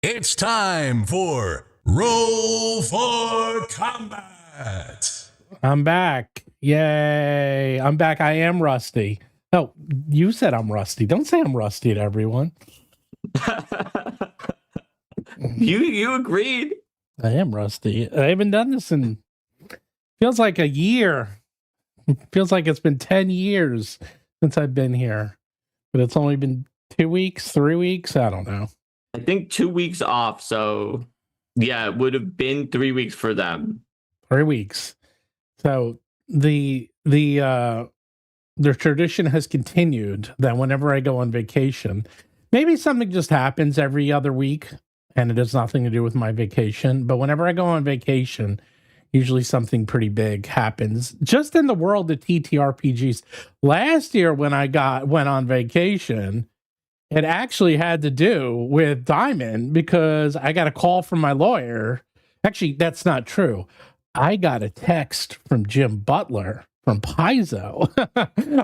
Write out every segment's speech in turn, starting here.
It's time for Roll for Combat. I'm back. Yay. I'm back. I am rusty. Oh, you said I'm rusty. Don't say I'm rusty to everyone. You agreed. I am rusty. I haven't done this in feels like a year. Feels like it's been 10 years since I've been here. But it's only been 2 weeks, 3 weeks. I don't know. I think 2 weeks off. So yeah, it would have been 3 weeks for them. 3 weeks. So the tradition has continued that whenever I go on vacation, maybe something just happens every other week and it has nothing to do with my vacation. But whenever I go on vacation, usually something pretty big happens just in the world of TTRPGs. Last year when I went on vacation, it actually had to do with Diamond because I got a call from my lawyer. Actually, that's not true. I got a text from Jim Butler from Paizo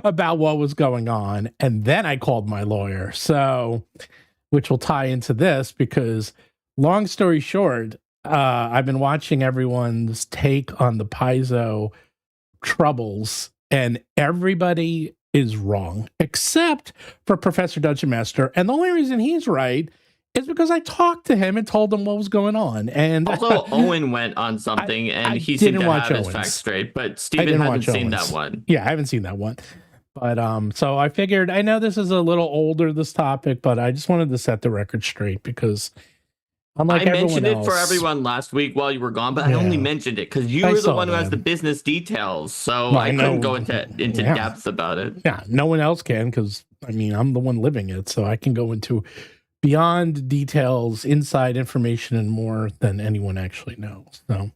about what was going on. And then I called my lawyer. So, which will tie into this because long story short, I've been watching everyone's take on the Paizo troubles and everybody is wrong except for Professor Dungeon Master. And the only reason he's right is because I talked to him and told him what was going on. And also, Owen went on something and he seemed to have his facts straight, but Steven hasn't seen that one. Yeah, I haven't seen that one. But so I figured, I know this is a little older, this topic, but I just wanted to set the record straight because unlike I mentioned else, it for everyone last week while you were gone, but I only mentioned it because you were the one who has the business details. So I couldn't go into depth about it. Yeah, no one else can because, I mean, I'm the one living it. So I can go into beyond details, inside information, and more than anyone actually knows. So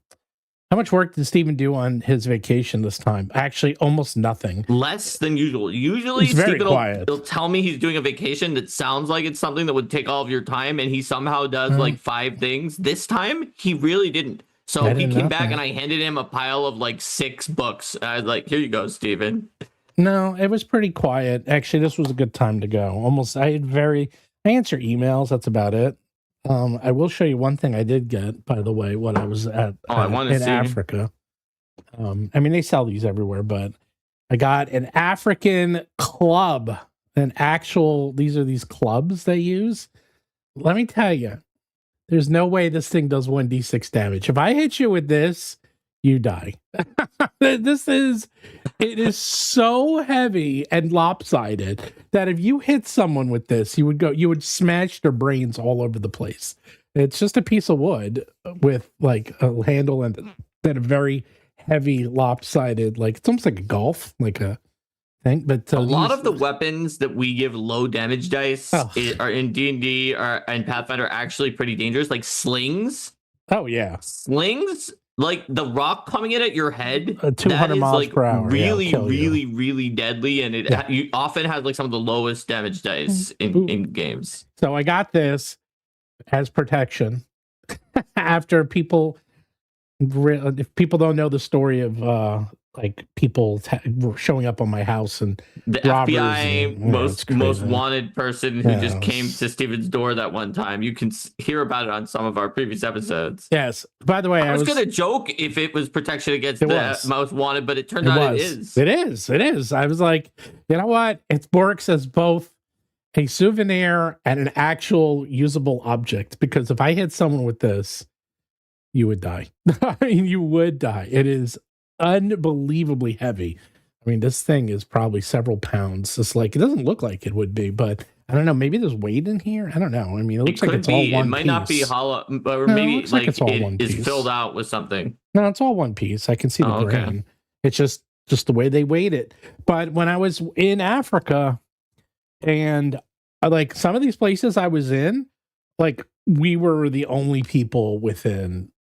how much work did Steven do on his vacation this time? Actually, almost nothing. Less than usual. Usually, Steven will tell me he's doing a vacation that sounds like it's something that would take all of your time, and he somehow does like 5 things. This time, he really didn't. So he came back, and I handed him a pile of like 6 books. I was like, here you go, Steven. No, it was pretty quiet. Actually, this was a good time to go. I answer emails. That's about it. I will show you one thing I did get, by the way, when I was in Africa. I mean, they sell these everywhere, but I got an African club, these are these clubs they use. Let me tell you, there's no way this thing does 1d6 damage. If I hit you with this, you die. It is so heavy and lopsided that if you hit someone with this, you would smash their brains all over the place. It's just a piece of wood with like a handle and then a very heavy lopsided, like it's almost like a golf, like a thing. But a lot of the weapons that we give low damage dice are in D&D and Pathfinder actually pretty dangerous, like slings. Oh yeah, slings. Like the rock coming in at your head, 200 miles per hour, really deadly, and you often have like some of the lowest damage dice in games. So I got this as protection after people. If people don't know the story of like people showing up on my house and the FBI most wanted person who just came to Steven's door that one time. You can hear about it on some of our previous episodes. Yes. By the way, I was gonna joke if it was protection against the most wanted, but it turned out it is. It is. I was like, you know what? It works as both a souvenir and an actual usable object because if I hit someone with this, you would die. I mean, you would die. It is unbelievably heavy. I mean, this thing is probably several pounds. It's like, it doesn't look like it would be, but I don't know. Maybe there's weight in here. I don't know. I mean, it looks like it's all one piece. It might not be hollow, or maybe like it's all one piece. Is filled out with something. No, it's all one piece. I can see the grain. Okay. It's just the way they weighed it. But when I was in Africa and like some of these places I was in, like we were the only people within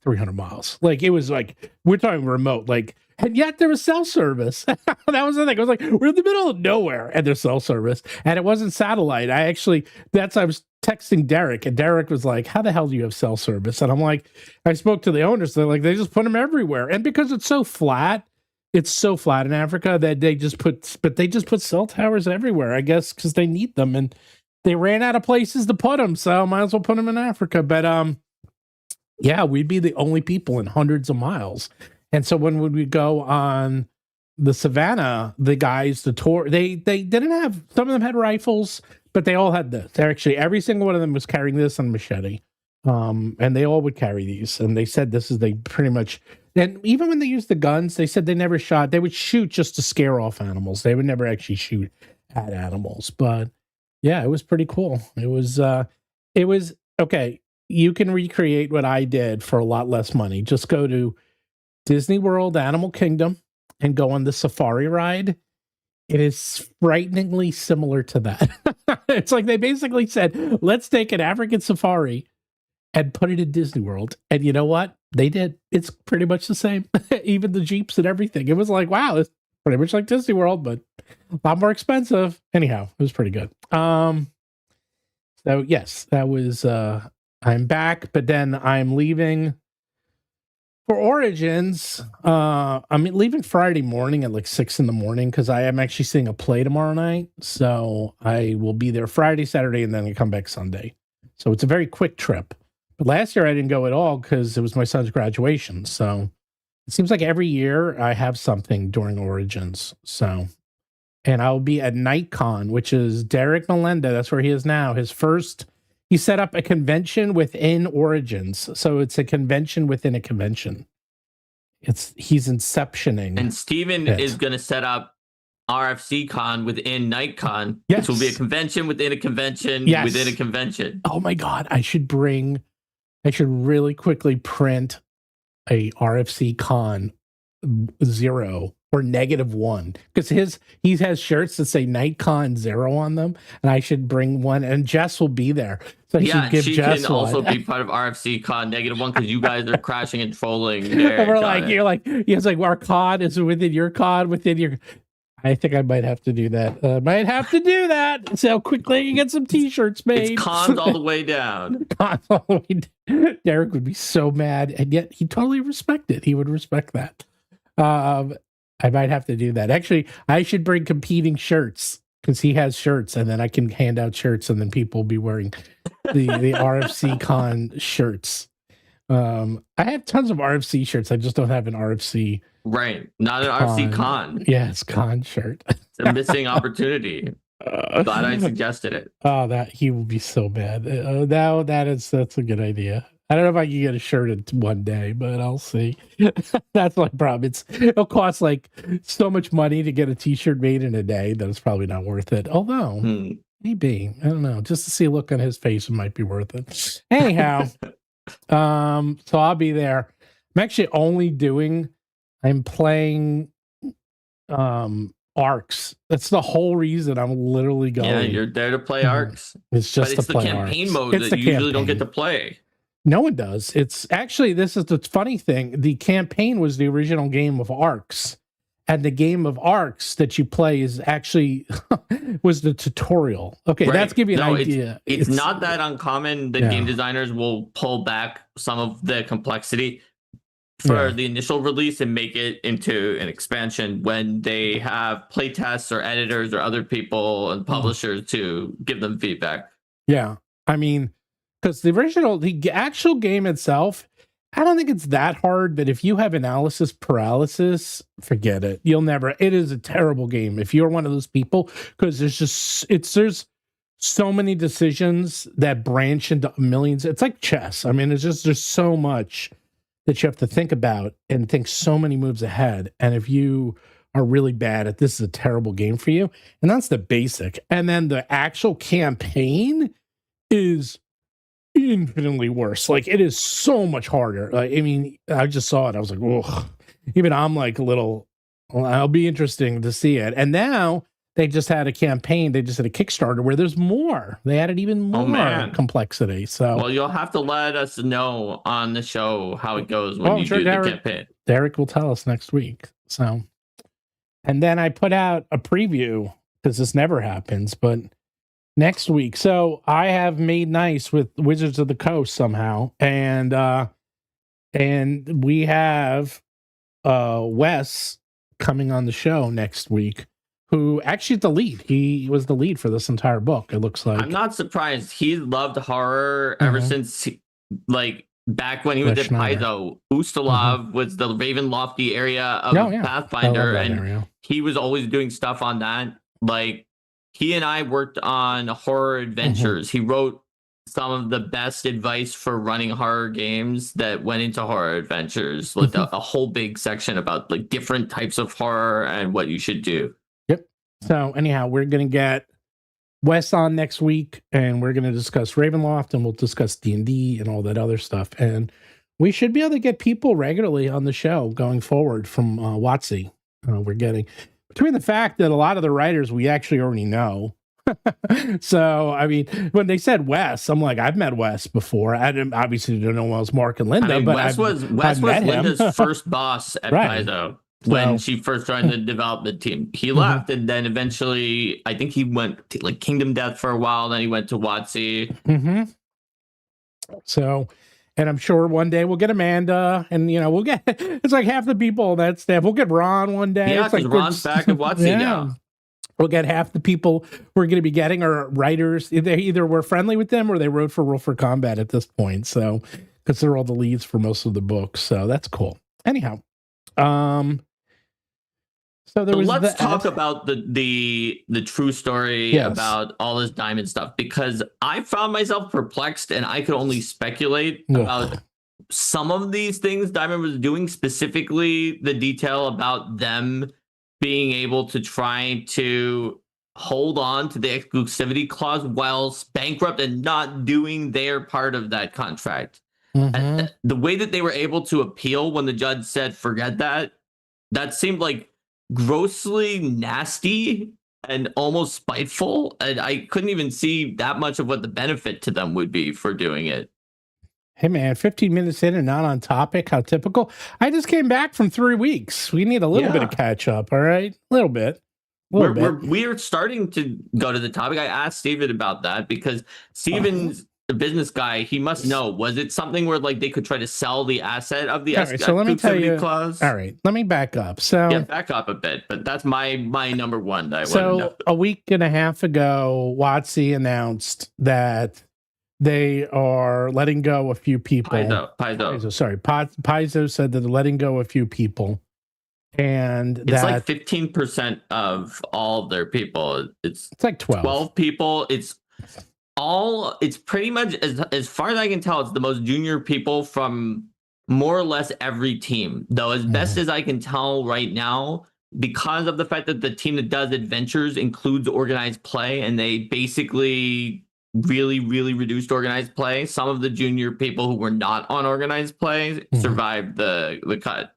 300 miles. Like it was like, we're talking remote, like, and yet there was cell service. That was the thing. I was like, we're in the middle of nowhere and there's cell service and it wasn't satellite. I was texting Derek and Derek was like, how the hell do you have cell service? And I'm like, I spoke to the owners. They're like, they just put them everywhere. And because it's so flat in Africa that they just put cell towers everywhere, I guess, because they need them. And they ran out of places to put them, so might as well put them in Africa. But yeah, we'd be the only people in hundreds of miles. And so when would we go on the savannah, the guys, the tour, they didn't have, some of them had rifles, but they all had this. They're actually, every single one of them was carrying this on machete. And they all would carry these. And they said they pretty much, and even when they used the guns, they said they never shot, they would shoot just to scare off animals. They would never actually shoot at animals. But yeah, it was pretty cool. It was okay. You can recreate what I did for a lot less money. Just go to Disney World, Animal Kingdom, and go on the safari ride. It is frighteningly similar to that. It's like they basically said, let's take an African safari and put it in Disney World. And you know what? They did. It's pretty much the same. Even the Jeeps and everything. It was like, wow, it's pretty much like Disney World, but a lot more expensive. Anyhow, it was pretty good. So yes, that was I'm back, but then I'm leaving for Origins. I'm leaving Friday morning at like 6 a.m. because I am actually seeing a play tomorrow night. So I will be there Friday, Saturday, and then I come back Sunday. So it's a very quick trip. But last year I didn't go at all because it was my son's graduation. So it seems like every year I have something during Origins. So, and I'll be at NightCon, which is Derek Melenda. That's where he is now. He set up a convention within Origins. So it's a convention within a convention. He's inceptioning. And Steven is going to set up RFC Con within NightCon. Yes. Which will be a convention within a convention within a convention. Oh my God. I should really quickly print a RFC Con 0 or -1 because he has shirts that say NightCon 0 on them, and I should bring one, and Jess will be there, so I should give she Jess can one. also be part of RFC Con -1 because you guys are crashing and trolling there. You're like our con is within your con within your. I think I might have to do that. So quickly you get some t-shirts made. It's cons all the way down. Cons all the way down. Derek would be so mad, and yet he totally respect it. He would respect that. I might have to do that. Actually, I should bring competing shirts because he has shirts, and then I can hand out shirts, and then people will be wearing the RFC Con shirts. I have tons of RFC shirts. I just don't have an RFC. Right. Not an RFC Con. Yes, Con shirt. It's a missing opportunity. Glad I suggested it. Oh, that he will be so bad. That's a good idea. I don't know if I can get a shirt in one day, but I'll see. That's my problem. It'll cost like so much money to get a t-shirt made in a day that it's probably not worth it. Although, maybe. I don't know. Just to see a look on his face, it might be worth it. Anyhow, so I'll be there. I'm actually I'm playing Arcs. That's the whole reason I'm literally going. Yeah, you're there to play Arcs. It's just the campaign mode that you usually don't get to play. No one does. It's actually, this is the funny thing. The campaign was the original game of Arcs. And the game of Arcs that you play is actually was the tutorial. Okay, right. That's giving you an idea. It's not that uncommon that game designers will pull back some of the complexity for the initial release and make it into an expansion when they have playtests or editors or other people and publishers to give them feedback. Yeah, I mean, because the actual game itself, I don't think it's that hard, but if you have analysis paralysis, forget it. It is a terrible game if you're one of those people, because there's so many decisions that branch into millions. It's like chess. I mean, there's so much that you have to think about and think so many moves ahead. And if you are really bad at this, is a terrible game for you. And that's the basic. And then the actual campaign is infinitely worse. Like, it is so much harder. I mean, I just saw it. I was like, ugh. Even I'm like I'll be interesting to see it. And now they just had a campaign. They just had a Kickstarter where there's more. They added even more complexity. So, well, you'll have to let us know on the show how it goes when you do the campaign. Derek will tell us next week. So, and then I put out a preview because this never happens, but next week. So I have made nice with Wizards of the Coast somehow, and we have Wes coming on the show next week, who actually is the lead. He was the lead for this entire book, it looks like. I'm not surprised. He loved horror ever since, like, back when he was at Paizo. Ustalov was the Ravenlofty area of Pathfinder, and he was always doing stuff on that. Like, he and I worked on horror adventures. He wrote some of the best advice for running horror games that went into horror adventures, like a whole big section about like different types of horror and what you should do. Yep. So anyhow, we're going to get Wes on next week, and we're going to discuss Ravenloft, and we'll discuss D&D and all that other stuff. And we should be able to get people regularly on the show going forward from WotC. We're getting, between the fact that a lot of the writers we actually already know. So, I mean, when they said Wes, I'm like, I've met Wes before. I obviously don't know Wells, Mark, and Linda, I mean, but Wes was Linda's first boss at Paizo when she first joined the development team. He left, and then eventually, I think he went to, like, Kingdom Death for a while. Then he went to WotC. So, and I'm sure one day we'll get Amanda, and we'll get it's like half the people on that staff. We'll get Ron one day. Yeah, because Ron's back at WotC now. We'll get half the people we're going to be getting are writers. They either we're friendly with them or they wrote for Roll for Combat at this point. So, because they're all the leads for most of the books. So that's cool. Anyhow, so let's talk about the true story about all this diamond stuff, because I found myself perplexed and I could only speculate about some of these things Diamond was doing, specifically the detail about them being able to try to hold on to the exclusivity clause whilst bankrupt and not doing their part of that contract. And the way that they were able to appeal when the judge said, forget that, that seemed like grossly nasty and almost spiteful. And I couldn't even see that much of what the benefit to them would be for doing it. Hey, man, 15 minutes in and not on topic. How typical. I just came back from 3 weeks. We need a little bit of catch up. All right. A little bit. We're starting to go to the topic. I asked Steven about that because Steven's the business guy. He must know. Was it something where like they could try to sell the asset of the so let me tell you, clause? All right. Let me back up. So back up a bit. But that's my number one. That I want to know. A week and a half ago, WotC announced that they are letting go a few people. Paizo said that they're letting go a few people. And it's like 15% of all their people. It's like 12 people. It's pretty much, as far as I can tell, it's the most junior people from more or less every team. Though, as best as I can tell right now, because of the fact that the team that does adventures includes organized play, and they basically really reduced organized play, some of the junior people who were not on organized play survived the cut.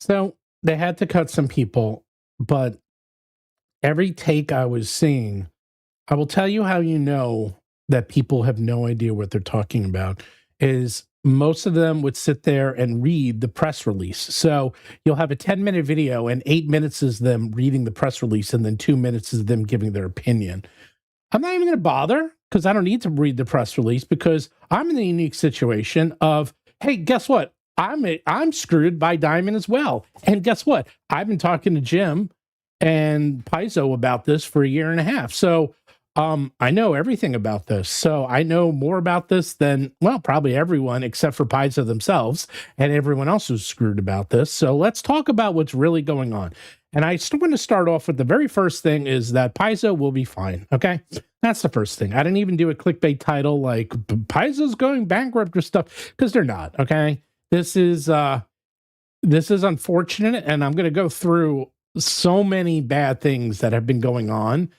So they had to cut some people, but every take I was seeing, I will tell you how you know that people have no idea what they're talking about, is most of them would sit there and read the press release. So you'll have a 10-minute video and 8 minutes is them reading the press release and then 2 minutes is them giving their opinion. I'm not even going to bother because I don't need to read the press release, because I'm in a unique situation of, hey, guess what? I'm screwed by Diamond as well. And guess what? I've been talking to Jim and Paizo about this for a year and a half. So I know everything about this. So I know more about this than, well, probably everyone except for Paizo themselves and everyone else who's screwed about this. So let's talk about what's really going on. And I still want to start off with the very first thing is that Paizo will be fine. Okay. That's the first thing. I didn't even do a clickbait title like Paizo's going bankrupt or stuff, because they're not. Okay. This is unfortunate. And I'm going to go through so many bad things that have been going on.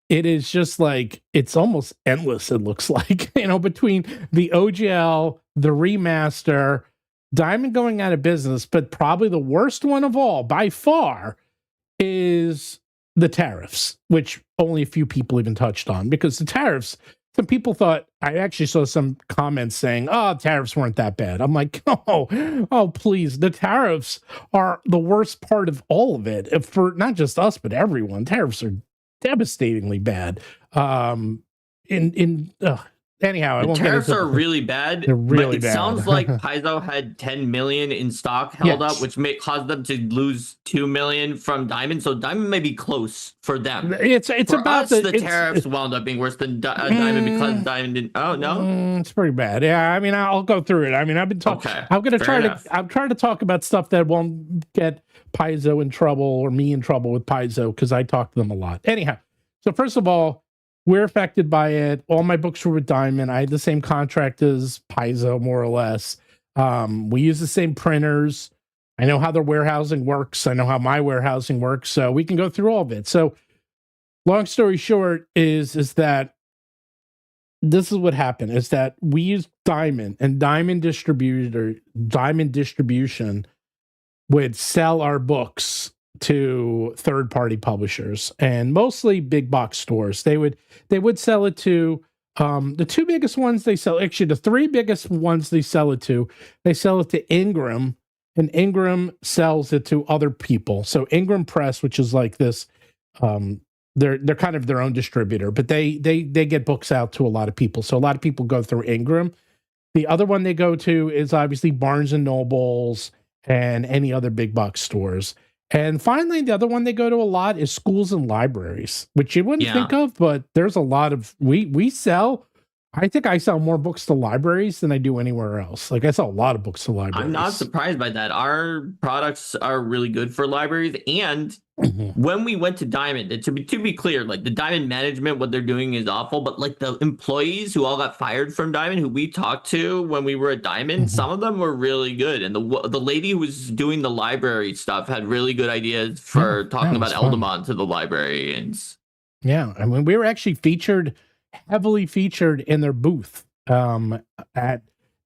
It is just like, it's almost endless. It looks like, between the OGL, the remaster, Diamond going out of business, but probably the worst one of all by far is the tariffs, which only a few people even touched on, because the tariffs, some people thought, I actually saw some comments saying, oh, tariffs weren't that bad. I'm like, oh, please. The tariffs are the worst part of all of it, for not just us, but everyone. Tariffs are devastatingly bad. anyhow, I The won't get tariffs into are really bad. They're really but it bad. sounds like Paizo had 10 million in stock held Yes. up, which may cause them to lose 2 million from Diamond. So Diamond may be close for them. It's For about us, the tariffs wound up being worse than Diamond because Diamond didn't. Oh no, it's pretty bad. Yeah, I mean, I'll go through it. I mean, I've been talking. Okay, I'm gonna fair try enough. to. I'm trying to talk about stuff that won't get Paizo in trouble or me in trouble with Paizo because I talk to them a lot. Anyhow, so first of all, we're affected by it. All my books were with Diamond. I had the same contract as Paizo, more or less. We use the same printers. I know how their warehousing works. I know how my warehousing works. So we can go through all of it. So long story short is that this is what happened, is that we use Diamond, and Diamond Distribution would sell our books to third-party publishers and mostly big box stores. They would sell it to the two biggest ones they sell, actually the three biggest ones they sell it to. They sell it to Ingram, and Ingram sells it to other people. So Ingram Press, which is like this, they're kind of their own distributor, but they get books out to a lot of people. So a lot of people go through Ingram. The other one they go to is obviously Barnes and Nobles and any other big box stores. And finally, the other one they go to a lot is schools and libraries, which you wouldn't think of, but there's a lot of, we sell, I think I sell more books to libraries than I do anywhere else. Like I sell a lot of books to libraries. I'm not surprised by that. Our products are really good for libraries. And when we went to Diamond, to be clear, like the Diamond management, what they're doing is awful, but like the employees who all got fired from Diamond, who we talked to when we were at Diamond, some of them were really good. And the lady who was doing the library stuff had really good ideas for talking about Eldamon to the librarians. Yeah, I mean, we were actually heavily featured in their booth at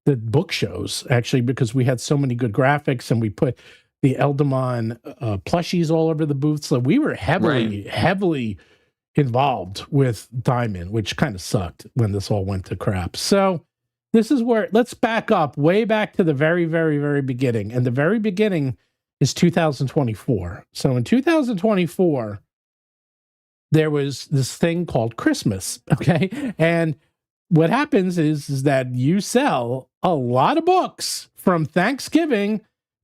the book shows, actually, because we had so many good graphics and we put the Eldamon plushies all over the booth. So we were heavily involved with Diamond, which kind of sucked when this all went to crap. So this is where, let's back up way back to the very, very, very beginning. And the very beginning is 2024. So in 2024, there was this thing called Christmas, okay? And what happens is that you sell a lot of books from Thanksgiving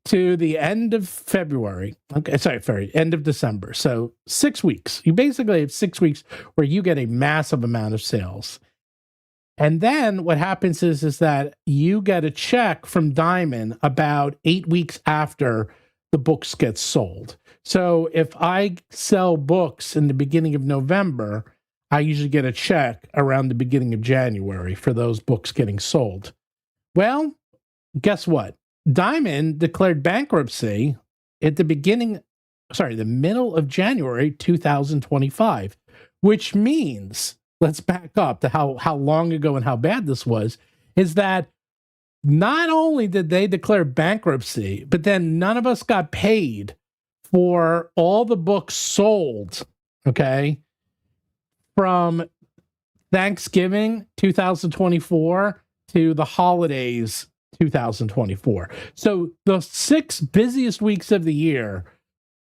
to the end of February. Okay, sorry, end of December. So 6 weeks. You basically have 6 weeks where you get a massive amount of sales. And then what happens is that you get a check from Diamond about 8 weeks after the books get sold. So if I sell books in the beginning of November, I usually get a check around the beginning of January for those books getting sold. Well, guess what? Diamond declared bankruptcy at the middle of January 2025, which means, let's back up to how long ago and how bad this was, is that not only did they declare bankruptcy, but then none of us got paid for all the books sold, okay, from Thanksgiving 2024 to the holidays 2024. So the 6 busiest weeks of the year,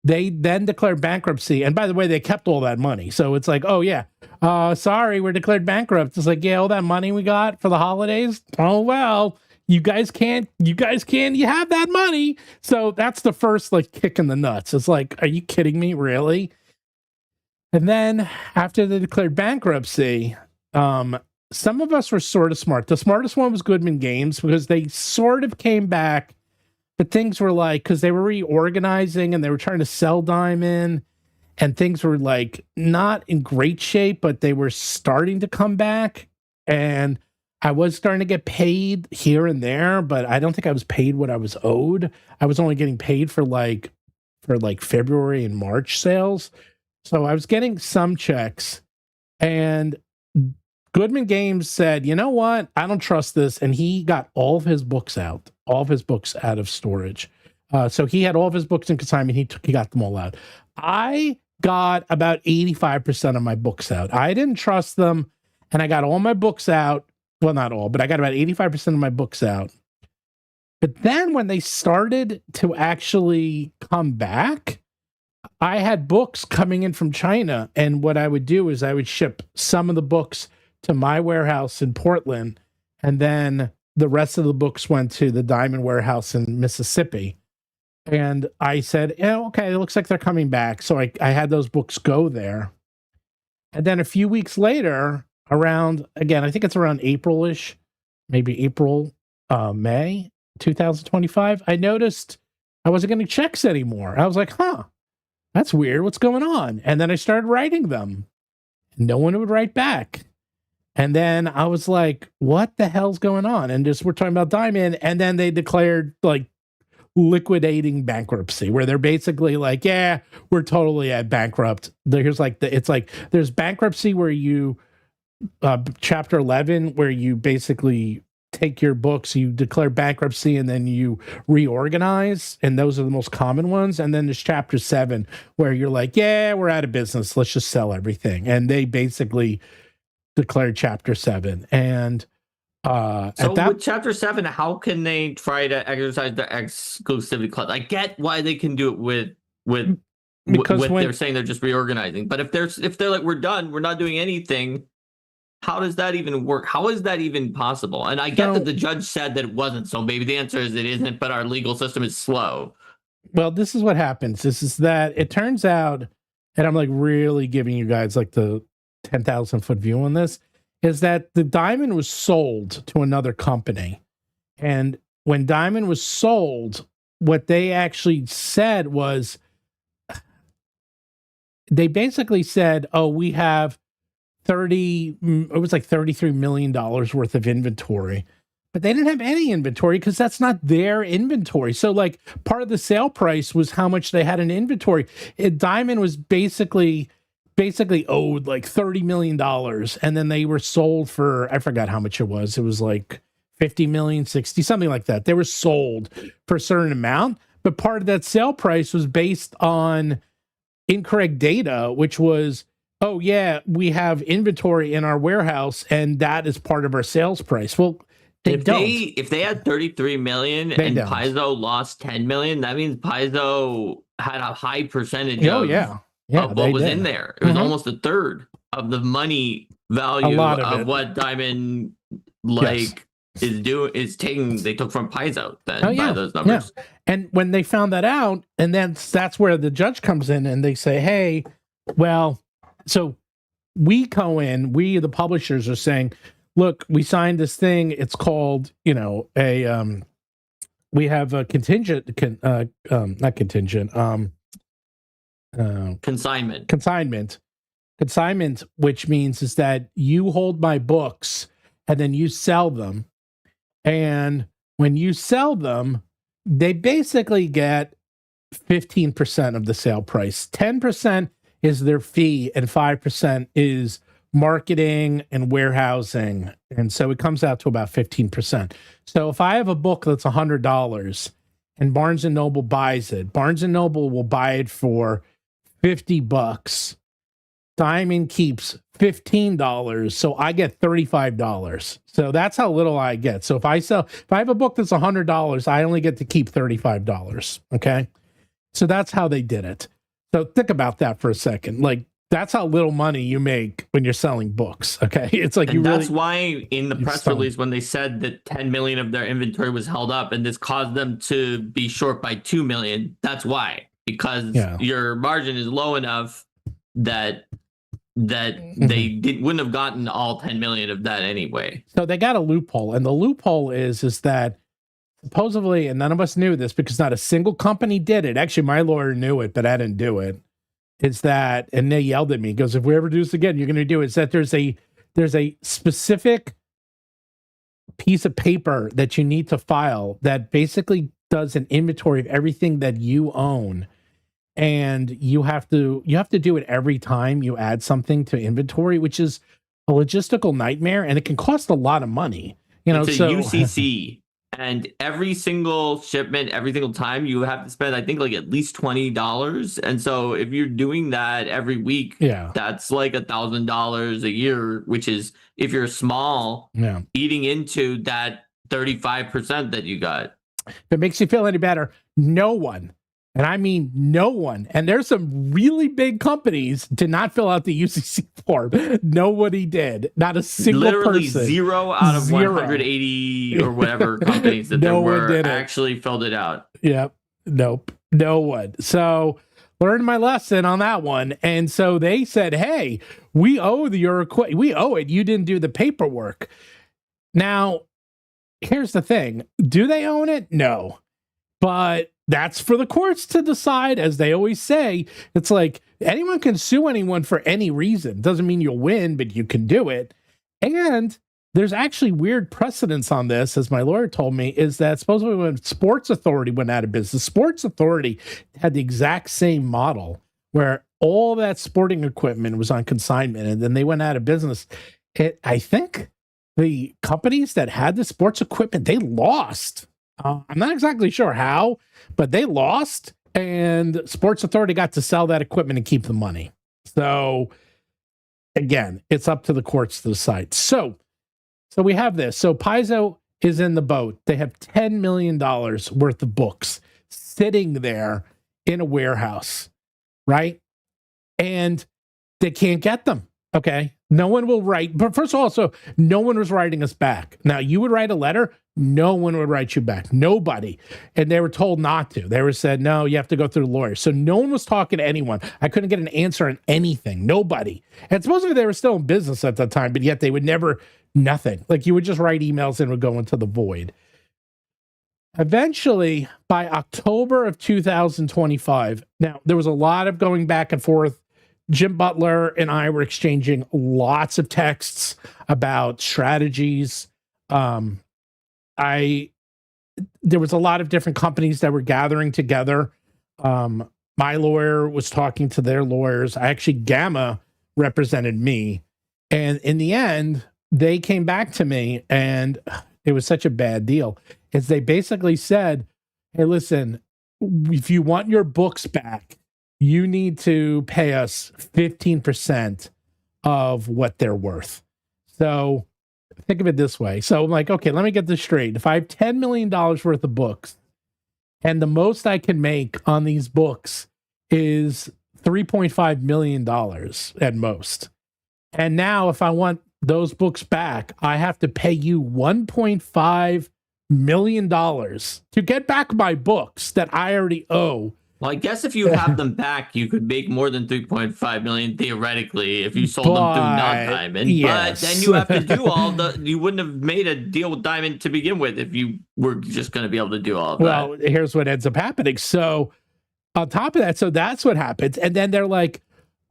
they then declared bankruptcy. And by the way, they kept all that money. So it's like, oh yeah, sorry, we're declared bankrupt. It's like, yeah, all that money we got for the holidays. Oh, well, you have that money. So that's the first like kick in the nuts. It's like, are you kidding me? Really? And then after they declared bankruptcy, some of us were sort of smart. The smartest one was Goodman Games because they sort of came back, but things were like, because they were reorganizing and they were trying to sell Diamond and things were like not in great shape, but they were starting to come back. And I was starting to get paid here and there, but I don't think I was paid what I was owed. I was only getting paid for February and March sales. So I was getting some checks, and Goodman Games said, you know what? I don't trust this. And he got all of his books out of storage. So he had all of his books in consignment. He got them all out. I got about 85% of my books out. I didn't trust them, and I got all my books out. Well, not all, but I got about 85% of my books out. But then when they started to actually come back, I had books coming in from China, and what I would do is I would ship some of the books to my warehouse in Portland, and then the rest of the books went to the Diamond warehouse in Mississippi. And I said, okay, it looks like they're coming back. So I had those books go there. And then a few weeks later, around, again, I think it's around April-ish, maybe April, May 2025, I noticed I wasn't getting checks anymore. I was like, that's weird. What's going on? And then I started writing them. No one would write back. And then I was like, what the hell's going on? And we're talking about Diamond. And then they declared like liquidating bankruptcy, where they're basically like, yeah, we're totally at bankrupt. There's like there's bankruptcy where you, chapter 11, where you basically take your books, you declare bankruptcy, and then you reorganize, and those are the most common ones. And then there's chapter 7 where you're like, yeah, we're out of business, let's just sell everything. And they basically declared chapter 7. And so with chapter 7, how can they try to exercise the exclusivity clause? I get why they can do it with they're saying they're just reorganizing, but if they're like, we're done, we're not doing anything, how does that even work? How is that even possible? And I get that the judge said that it wasn't, so maybe the answer is it isn't, but our legal system is slow. Well, this is what happens. This is that it turns out, and I'm like really giving you guys like the 10,000 foot view on this, is that the Diamond was sold to another company. And when Diamond was sold, what they actually said was, they basically said, oh, we have $33 million worth of inventory, but they didn't have any inventory because that's not their inventory. So like part of the sale price was how much they had in inventory. Diamond was basically owed like $30 million. And then they were sold for, I forgot how much it was. It was like 50 million, 60, something like that. They were sold for a certain amount, but part of that sale price was based on incorrect data, which was, oh yeah, we have inventory in our warehouse and that is part of our sales price. Well, if they had 33 million and Paizo lost 10 million, that means Paizo had a high percentage of what was in there. It was almost a third of the money value of what Diamond is taking. They took from Paizo then by those numbers. Yeah. And when they found that out, and then that's where the judge comes in and they say, hey, well, so we the publishers are saying, look, we signed this thing. It's called, we have a consignment, which means is that you hold my books and then you sell them. And when you sell them, they basically get 15% of the sale price. 10% is their fee and 5% is marketing and warehousing. And so it comes out to about 15%. So if I have a book that's $100 and Barnes & Noble buys it, Barnes & Noble will buy it for $50. Diamond keeps $15, so I get $35. So that's how little I get. So if I have a book that's $100, I only get to keep $35. Okay, so that's how they did it. So think about that for a second. Like that's how little money you make when you're selling books. Okay, it's like, and that's why in the press release when they said that 10 million of their inventory was held up, and this caused them to be short by 2 million. That's why, because your margin is low enough that they wouldn't have gotten all 10 million of that anyway. So they got a loophole, and the loophole is that supposedly, and none of us knew this because not a single company did it. Actually, my lawyer knew it, but I didn't do it. It's that, and they yelled at me, because if we ever do this again, you're going to do it. It's that there's a specific piece of paper that you need to file that basically does an inventory of everything that you own. And you have to do it every time you add something to inventory, which is a logistical nightmare, and it can cost a lot of money. It's a UCC, and every single shipment, every single time, you have to spend, I think, like at least $20. And so if you're doing that every week, that's like $1,000 a year, which is, if you're small, eating into that 35% that you got. If it makes you feel any better, no one And I mean no one. And there's some really big companies did not fill out the UCC form. Nobody did. Not a single Literally person. 0 out of 180 or whatever companies that there were actually filled it out. Yep. Nope. No one. So learned my lesson on that one. And so they said, hey, we owe we owe it. You didn't do the paperwork. Now, here's the thing. Do they own it? No. But that's for the courts to decide, as they always say. It's like anyone can sue anyone for any reason. Doesn't mean you'll win, but you can do it. And there's actually weird precedents on this, as my lawyer told me, is that supposedly when Sports Authority went out of business, Sports Authority had the exact same model where all that sporting equipment was on consignment, and then they went out of business. I think the companies that had the sports equipment, they lost. I'm not exactly sure how, but they lost, and Sports Authority got to sell that equipment and keep the money. So again, it's up to the courts to decide. So we have this. So Paizo is in the boat. They have $10 million worth of books sitting there in a warehouse, right? And they can't get them. Okay. No one will write. But first of all, so no one was writing us back. Now, you would write a letter. No one would write you back. Nobody. And they were told not to. They were said, no, you have to go through the lawyer. So no one was talking to anyone. I couldn't get an answer on anything. Nobody. And supposedly they were still in business at that time, but yet they would never, nothing. Like you would just write emails and it would go into the void. Eventually, by October of 2025, now there was a lot of going back and forth. Jim Butler and I were exchanging lots of texts about strategies. There was a lot of different companies that were gathering together. My lawyer was talking to their lawyers. Gamma represented me. And in the end, they came back to me, and it was such a bad deal. Is they basically said, hey, listen, if you want your books back, you need to pay us 15% of what they're worth. So think of it this way. So I'm like, okay, let me get this straight. If I have $10 million worth of books and the most I can make on these books is $3.5 million at most. And now if I want those books back, I have to pay you $1.5 million to get back my books that I already owe. Well, I guess if you have them back, you could make more than 3.5 million theoretically if you sold them through non-Diamond. Yes. But then you have to do you wouldn't have made a deal with Diamond to begin with if you were just going to be able to do all of that. Well, here's what ends up happening. So on top of that, so that's what happens. And then they're like,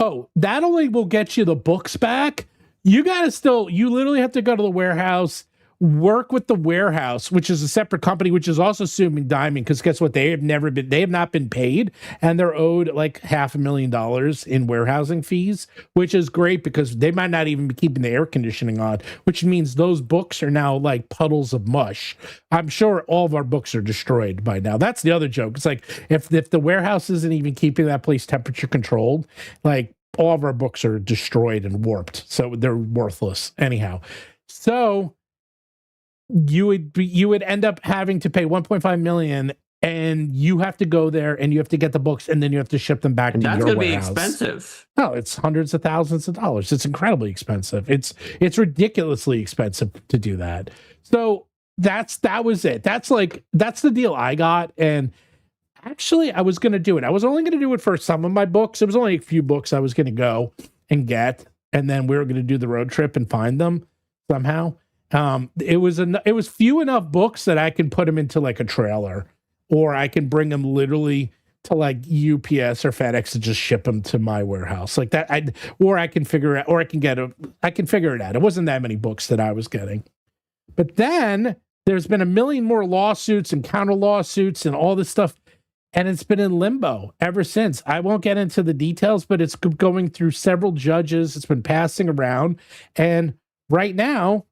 oh, that only will get you the books back. You literally have to go to the warehouse, work with the warehouse, which is a separate company, which is also suing Diamond, because guess what? They have not been paid, and they're owed like $500,000 in warehousing fees, which is great because they might not even be keeping the air conditioning on, which means those books are now like puddles of mush. I'm sure all of our books are destroyed by now. That's the other joke. It's like if the warehouse isn't even keeping that place temperature controlled, like all of our books are destroyed and warped, so they're worthless anyhow. So you would end up having to pay 1.5 million, and you have to go there and you have to get the books, and then you have to ship them back to your warehouse. That's going to be expensive. No, it's hundreds of thousands of dollars. It's incredibly expensive. It's ridiculously expensive to do that. So that was it. That's the deal I got. And actually, I was going to do it. I was only going to do it for some of my books. It was only a few books I was going to go and get, and then we were going to do the road trip and find them somehow. It was few enough books that I can put them into like a trailer, or I can bring them literally to like UPS or FedEx to just ship them to my warehouse like that. I can figure it out. It wasn't that many books that I was getting. But then there's been a million more lawsuits and counter lawsuits and all this stuff, and it's been in limbo ever since. I won't get into the details, but it's going through several judges. It's been passing around, and right now,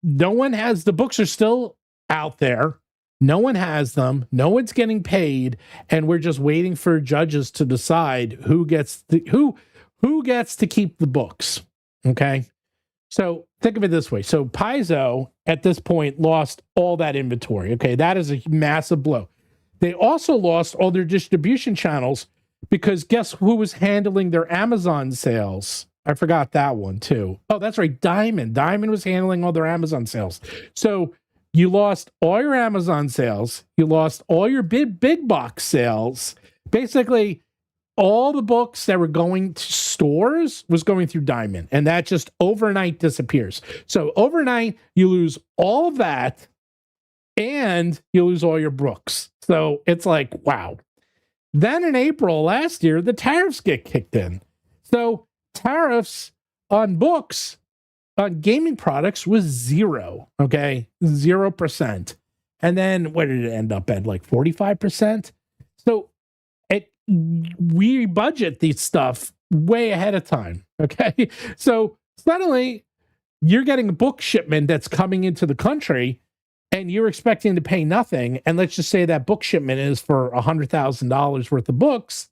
no one has, the books are still out there. No one has them. No one's getting paid. And we're just waiting for judges to decide who gets to keep the books. Okay. So think of it this way. So Paizo at this point lost all that inventory. Okay. That is a massive blow. They also lost all their distribution channels because guess who was handling their Amazon sales? I forgot that one too. Oh, that's right. Diamond. Diamond was handling all their Amazon sales. So you lost all your Amazon sales. You lost all your big box sales. Basically, all the books that were going to stores was going through Diamond. And that just overnight disappears. So overnight, you lose all of that and you lose all your books. So it's like, wow. Then in April last year, the tariffs get kicked in. So tariffs on books, on gaming products was 0, okay? 0%. And then what did it end up at? Like 45%? So we budget these stuff way ahead of time, okay? So suddenly you're getting a book shipment that's coming into the country and you're expecting to pay nothing. And let's just say that book shipment is for $100,000 worth of books,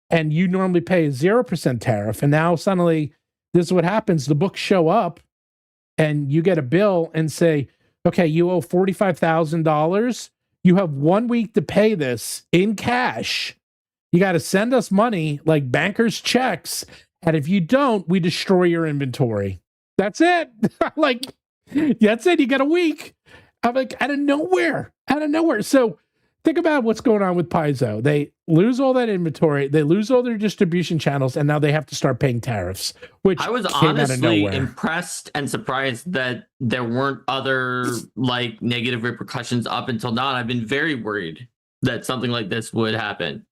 and you normally pay a 0% tariff. And now suddenly this is what happens. The books show up and you get a bill and say, okay, you owe $45,000. You have 1 week to pay this in cash. You got to send us money like bankers' checks. And if you don't, we destroy your inventory. That's it. Like, that's it. You got a week. I'm like, out of nowhere. So think about what's going on with Paizo. They lose all that inventory. They lose all their distribution channels. And now they have to start paying tariffs, which I was came honestly impressed and surprised that there weren't other like negative repercussions up until now. And I've been very worried that something like this would happen.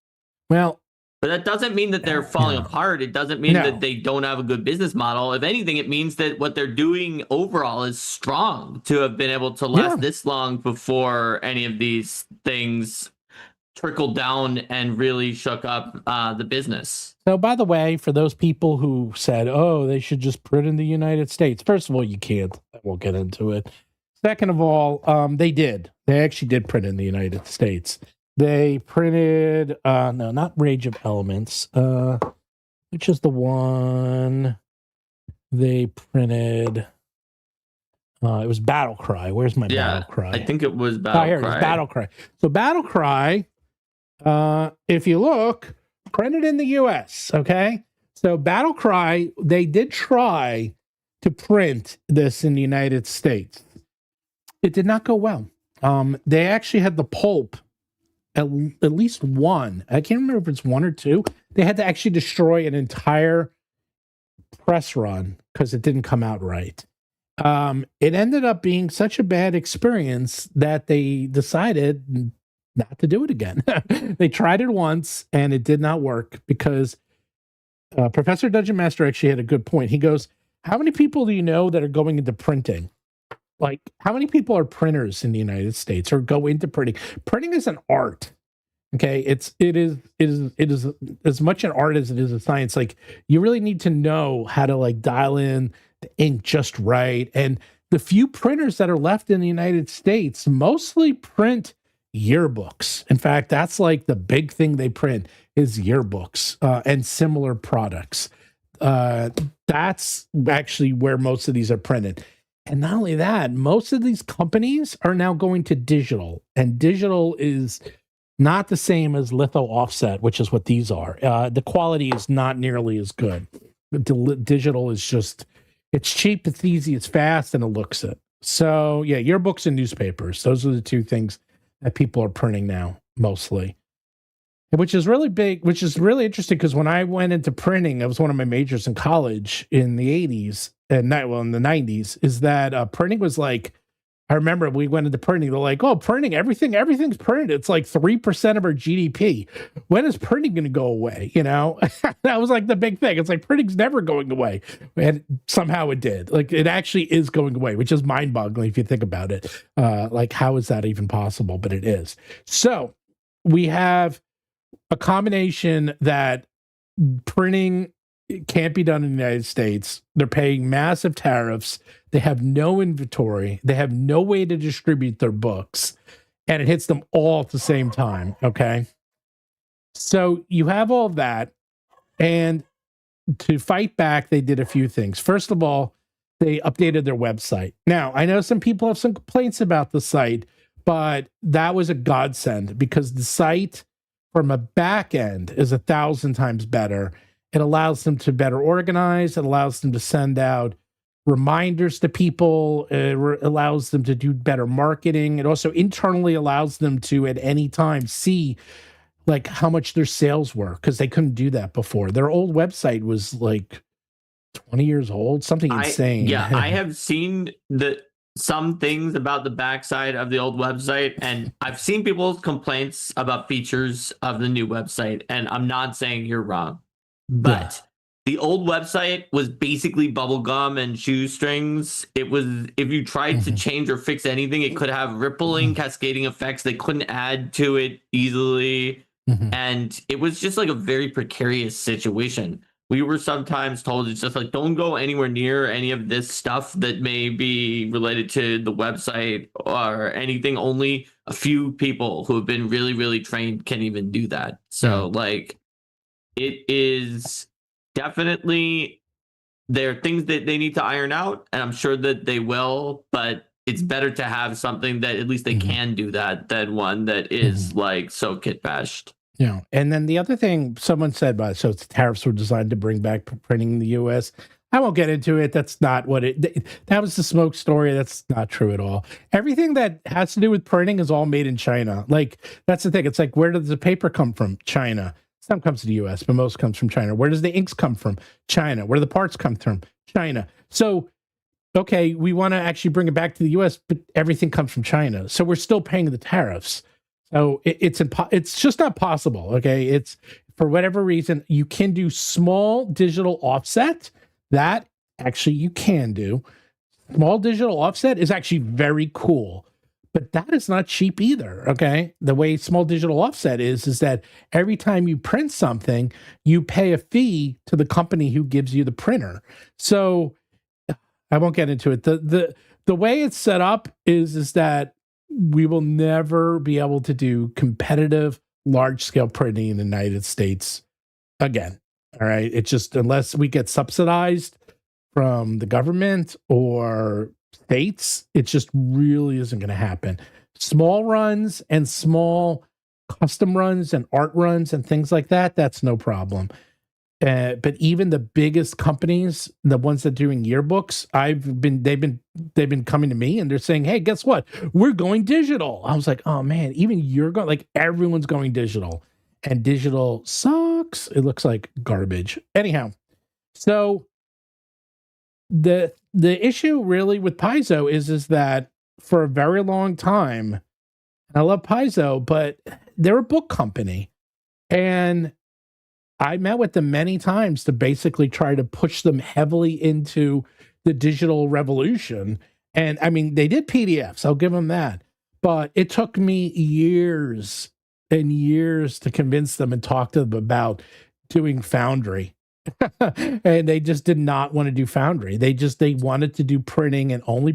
Well, but that doesn't mean that they're falling apart. It doesn't mean that they don't have a good business model. If anything, it means that what they're doing overall is strong to have been able to last this long before any of these things trickled down and really shook up the business. So, by the way, for those people who said, oh, they should just print in the United States. First of all, you can't. We'll get into it. Second of all, they did. They actually did print in the United States. They printed, no, not Rage of Elements, which is the one they printed. It was Battle Cry. Where's my Battle Cry? I think it was Battle Cry. Here it is, Battle Cry. So Battle Cry, if you look, printed in the US, okay? So Battle Cry, they did try to print this in the United States. It did not go well. They actually had the pulp. At least one. I can't remember if it's one or two. They had to actually destroy an entire press run because it didn't come out right. It ended up being such a bad experience that they decided not to do it again. They tried it once and it did not work because Professor Dungeon Master actually had a good point. He goes, how many people do you know that are going into printing? Like, how many people are printers in the United States or go into printing? Printing is an art. Okay, it is as much an art as it is a science. Like, you really need to know how to like dial in the ink just right. And the few printers that are left in the United States mostly print yearbooks. In fact, that's like the big thing they print is yearbooks and similar products. That's actually where most of these are printed. And not only that, most of these companies are now going to digital, and digital is not the same as litho offset, which is what these are. The quality is not nearly as good. Digital is just, it's cheap, it's easy, it's fast, and it looks it. So yeah, yearbooks and newspapers. Those are the two things that people are printing now, mostly. Which is really big, which is really interesting because when I went into printing, it was one of my majors in college in the 80s, and in the 90s, is that printing was like, I remember we went into printing, they're like, oh, printing, everything's printed. It's like 3% of our GDP. When is printing going to go away? You know, that was like the big thing. It's like printing's never going away. And somehow it did. Like, it actually is going away, which is mind-boggling if you think about it. Like, how is that even possible? But it is. So we have a combination that printing can't be done in the United States. They're paying massive tariffs. They have no inventory. They have no way to distribute their books. And it hits them all at the same time. Okay. So you have all of that. And to fight back, they did a few things. First of all, they updated their website. Now, I know some people have some complaints about the site, But that was a godsend because the site from a back end is 1,000 times better. It allows them to better organize. It allows them to send out reminders to people. It allows them to do better marketing. It also internally allows them to at any time see like how much their sales were, because they couldn't do that before. Their old website was like 20 years old, something insane. Yeah, I have seen some things about the backside of the old website, and I've seen people's complaints about features of the new website, and I'm not saying you're wrong, but the old website was basically bubblegum and shoestrings. It was, if you tried to change or fix anything, it could have rippling, cascading effects. They couldn't add to it easily. And it was just like a very precarious situation. We were sometimes told it's just like, don't go anywhere near any of this stuff that may be related to the website or anything. Only a few people who have been really, really trained can even do that. So like, it is definitely, there are things that they need to iron out, and I'm sure that they will, but it's better to have something that at least they can do that than one that is like so kit bashed. Yeah. And then the other thing someone said about it, so it's tariffs were designed to bring back printing in the US. I won't get into it. That's not what that was the smoke story. That's not true at all. Everything that has to do with printing is all made in China. Like, that's the thing. It's like, where does the paper come from? China. Some comes to the US, but most comes from China. Where does the inks come from? China. Where do the parts come from? China. So, okay, we want to actually bring it back to the US, but everything comes from China. So we're still paying the tariffs. So it's just not possible. Okay. It's, for whatever reason, you can do small digital offset. That actually you can do. Small digital offset is actually very cool, but that is not cheap either. Okay. The way small digital offset is that every time you print something, you pay a fee to the company who gives you the printer. So I won't get into it. The way it's set up is that we will never be able to do competitive large-scale printing in the United States again. All right. It's just, unless we get subsidized from the government or states, it just really isn't going to happen. Small runs and small custom runs and art runs and things like that, that's no problem. But even the biggest companies, the ones that are doing yearbooks, they've been coming to me and they're saying, hey, guess what? We're going digital. I was like, oh man, even you're going, like, everyone's going digital, and digital sucks. It looks like garbage. Anyhow, so the issue really with Paizo is that for a very long time, I love Paizo, but they're a book company, and I met with them many times to basically try to push them heavily into the digital revolution. And I mean, they did PDFs, I'll give them that. But it took me years and years to convince them and talk to them about doing Foundry. And they just did not want to do Foundry. They wanted to do printing and only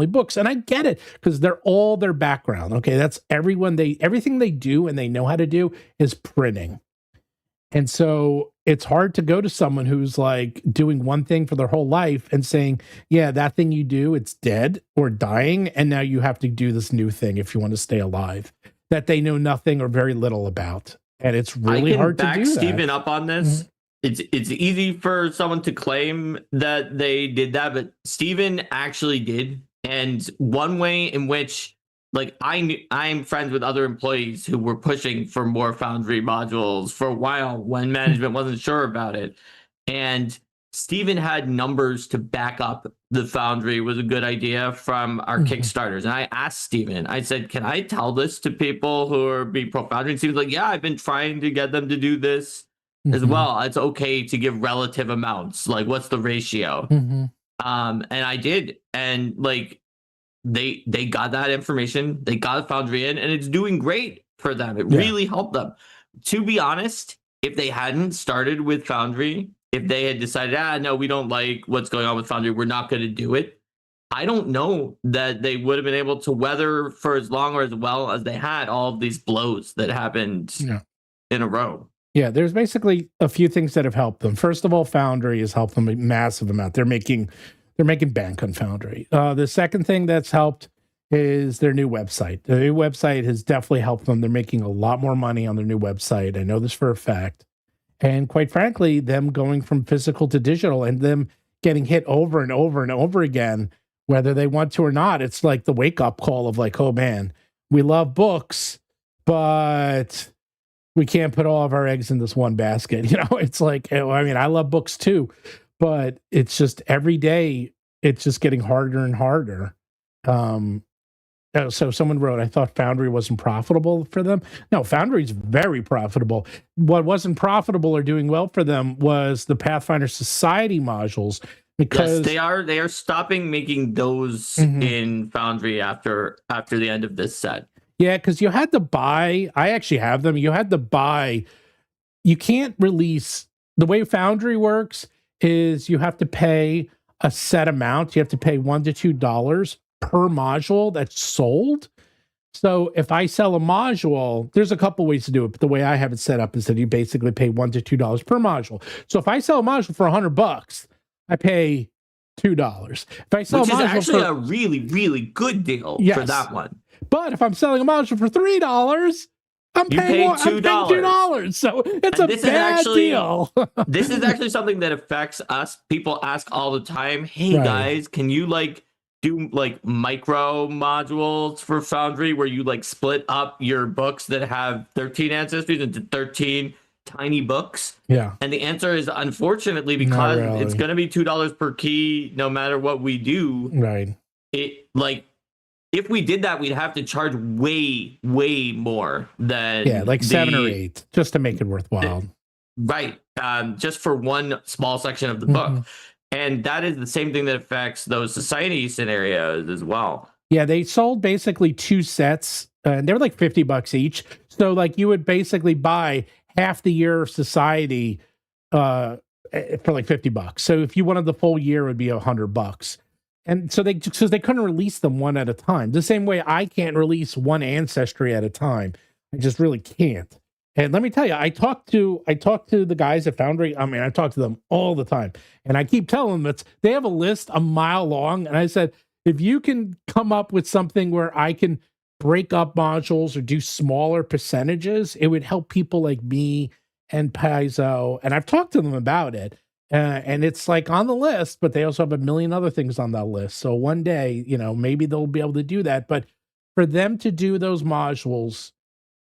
books. And I get it, because they're all their background. Okay, that's everything they do and they know how to do is printing. And so it's hard to go to someone who's like doing one thing for their whole life and saying, yeah, that thing you do, it's dead or dying, and now you have to do this new thing if you want to stay alive, that they know nothing or very little about. And it's really hard to do that. I can back Stephen up on this. It's easy for someone to claim that they did that, but Stephen actually did. And one way in which, like, I'm friends with other employees who were pushing for more Foundry modules for a while when management wasn't sure about it. And Stephen had numbers to back up the Foundry was a good idea from our Kickstarters. And I asked Stephen, I said, can I tell this to people who are being pro Foundry? And Stephen's like, yeah, I've been trying to get them to do this as well. It's okay to give relative amounts. Like, what's the ratio? And I did. And like, they got that information, they got Foundry in, and it's doing great for them. It really helped them. To be honest, if they hadn't started with Foundry, if they had decided, no, we don't like what's going on with Foundry, we're not going to do it, I don't know that they would have been able to weather for as long or as well as they had all of these blows that happened in a row. Yeah, there's basically a few things that have helped them. First of all, Foundry has helped them a massive amount. They're making bank on Foundry. The second thing that's helped is their new website. The new website has definitely helped them. They're making a lot more money on their new website. I know this for a fact. And quite frankly, them going from physical to digital and them getting hit over and over and over again, whether they want to or not, it's like the wake-up call of like, oh man, we love books, but we can't put all of our eggs in this one basket. You know, it's like, I mean, I love books too, but it's just every day, it's just getting harder and harder. So someone wrote, I thought Foundry wasn't profitable for them. No, Foundry is very profitable. What wasn't profitable or doing well for them was the Pathfinder Society modules. Because yes, they are stopping making those in Foundry after the end of this set. Yeah, because you had to buy, I actually have them, you had to buy, you can't release, the way Foundry works is you have to pay a set amount. You have to pay $1 to $2 per module that's sold. So if I sell a module, there's a couple ways to do it, but the way I have it set up is that you basically pay $1 to $2 per module. So if I sell a module for $100, I pay $2. If I sell Which a module is actually a really, really good deal for that one. But if I'm selling a module for $3, I'm paying $2. So it's a bad deal. This is actually something that affects us. People ask all the time, hey guys, can you like do like micro modules for Foundry where you like split up your books that have 13 ancestries into 13 tiny books? Yeah. And the answer is unfortunately, because it's going to be $2 per key no matter what we do. Right. It like if we did that, we'd have to charge way, way more than like 7 or 8 just to make it worthwhile. Right. Just for one small section of the book. And that is the same thing that affects those society scenarios as well. Yeah, they sold basically 2 sets, and they were like $50 each. So like you would basically buy half the year of society for like $50. So if you wanted the full year, it would be $100. And so they couldn't release them one at a time. The same way I can't release one ancestry at a time. I just really can't. And let me tell you, I talked to the guys at Foundry. I mean, I talk to them all the time, and I keep telling them they have a list a mile long. And I said, if you can come up with something where I can break up modules or do smaller percentages, it would help people like me and Paizo. And I've talked to them about it. And it's like on the list, but they also have a million other things on that list. So one day, you know, maybe they'll be able to do that. But for them to do those modules,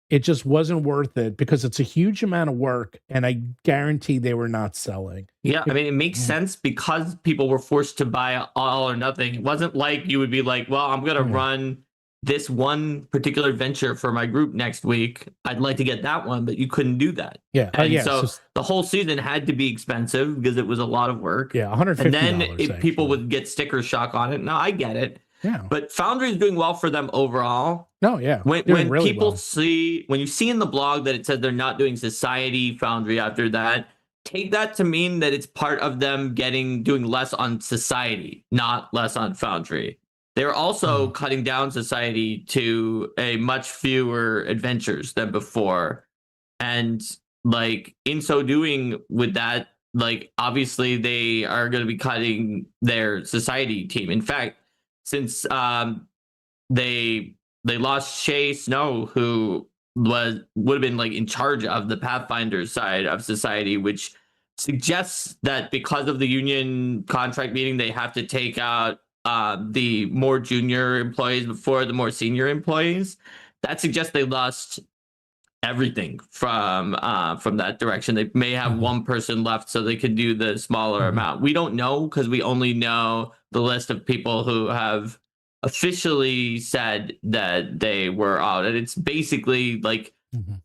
it just wasn't worth it because it's a huge amount of work. And I guarantee they were not selling. Yeah, I mean, it makes sense because people were forced to buy all or nothing. It wasn't like you would be like, well, I'm going to run this one particular adventure for my group next week. I'd like to get that one, but you couldn't do that. Yeah. And so the whole season had to be expensive because it was a lot of work. Yeah, $150. And then if people would get sticker shock on it. No, I get it. Yeah. But Foundry is doing well for them overall. No, yeah. When really people see, when you see in the blog that it says they're not doing Society Foundry after that, take that to mean that it's part of them doing less on Society, not less on Foundry. They're also cutting down Society to a much fewer adventures than before. And like in so doing with that, like obviously they are going to be cutting their Society team. In fact, since they lost Shay Snow, who would have been like in charge of the Pathfinder side of Society, which suggests that because of the union contract meeting, they have to take out the more junior employees before the more senior employees. That suggests they lost everything from that direction. They may have one person left so they could do the smaller amount. We don't know because we only know the list of people who have officially said that they were out. And it's basically like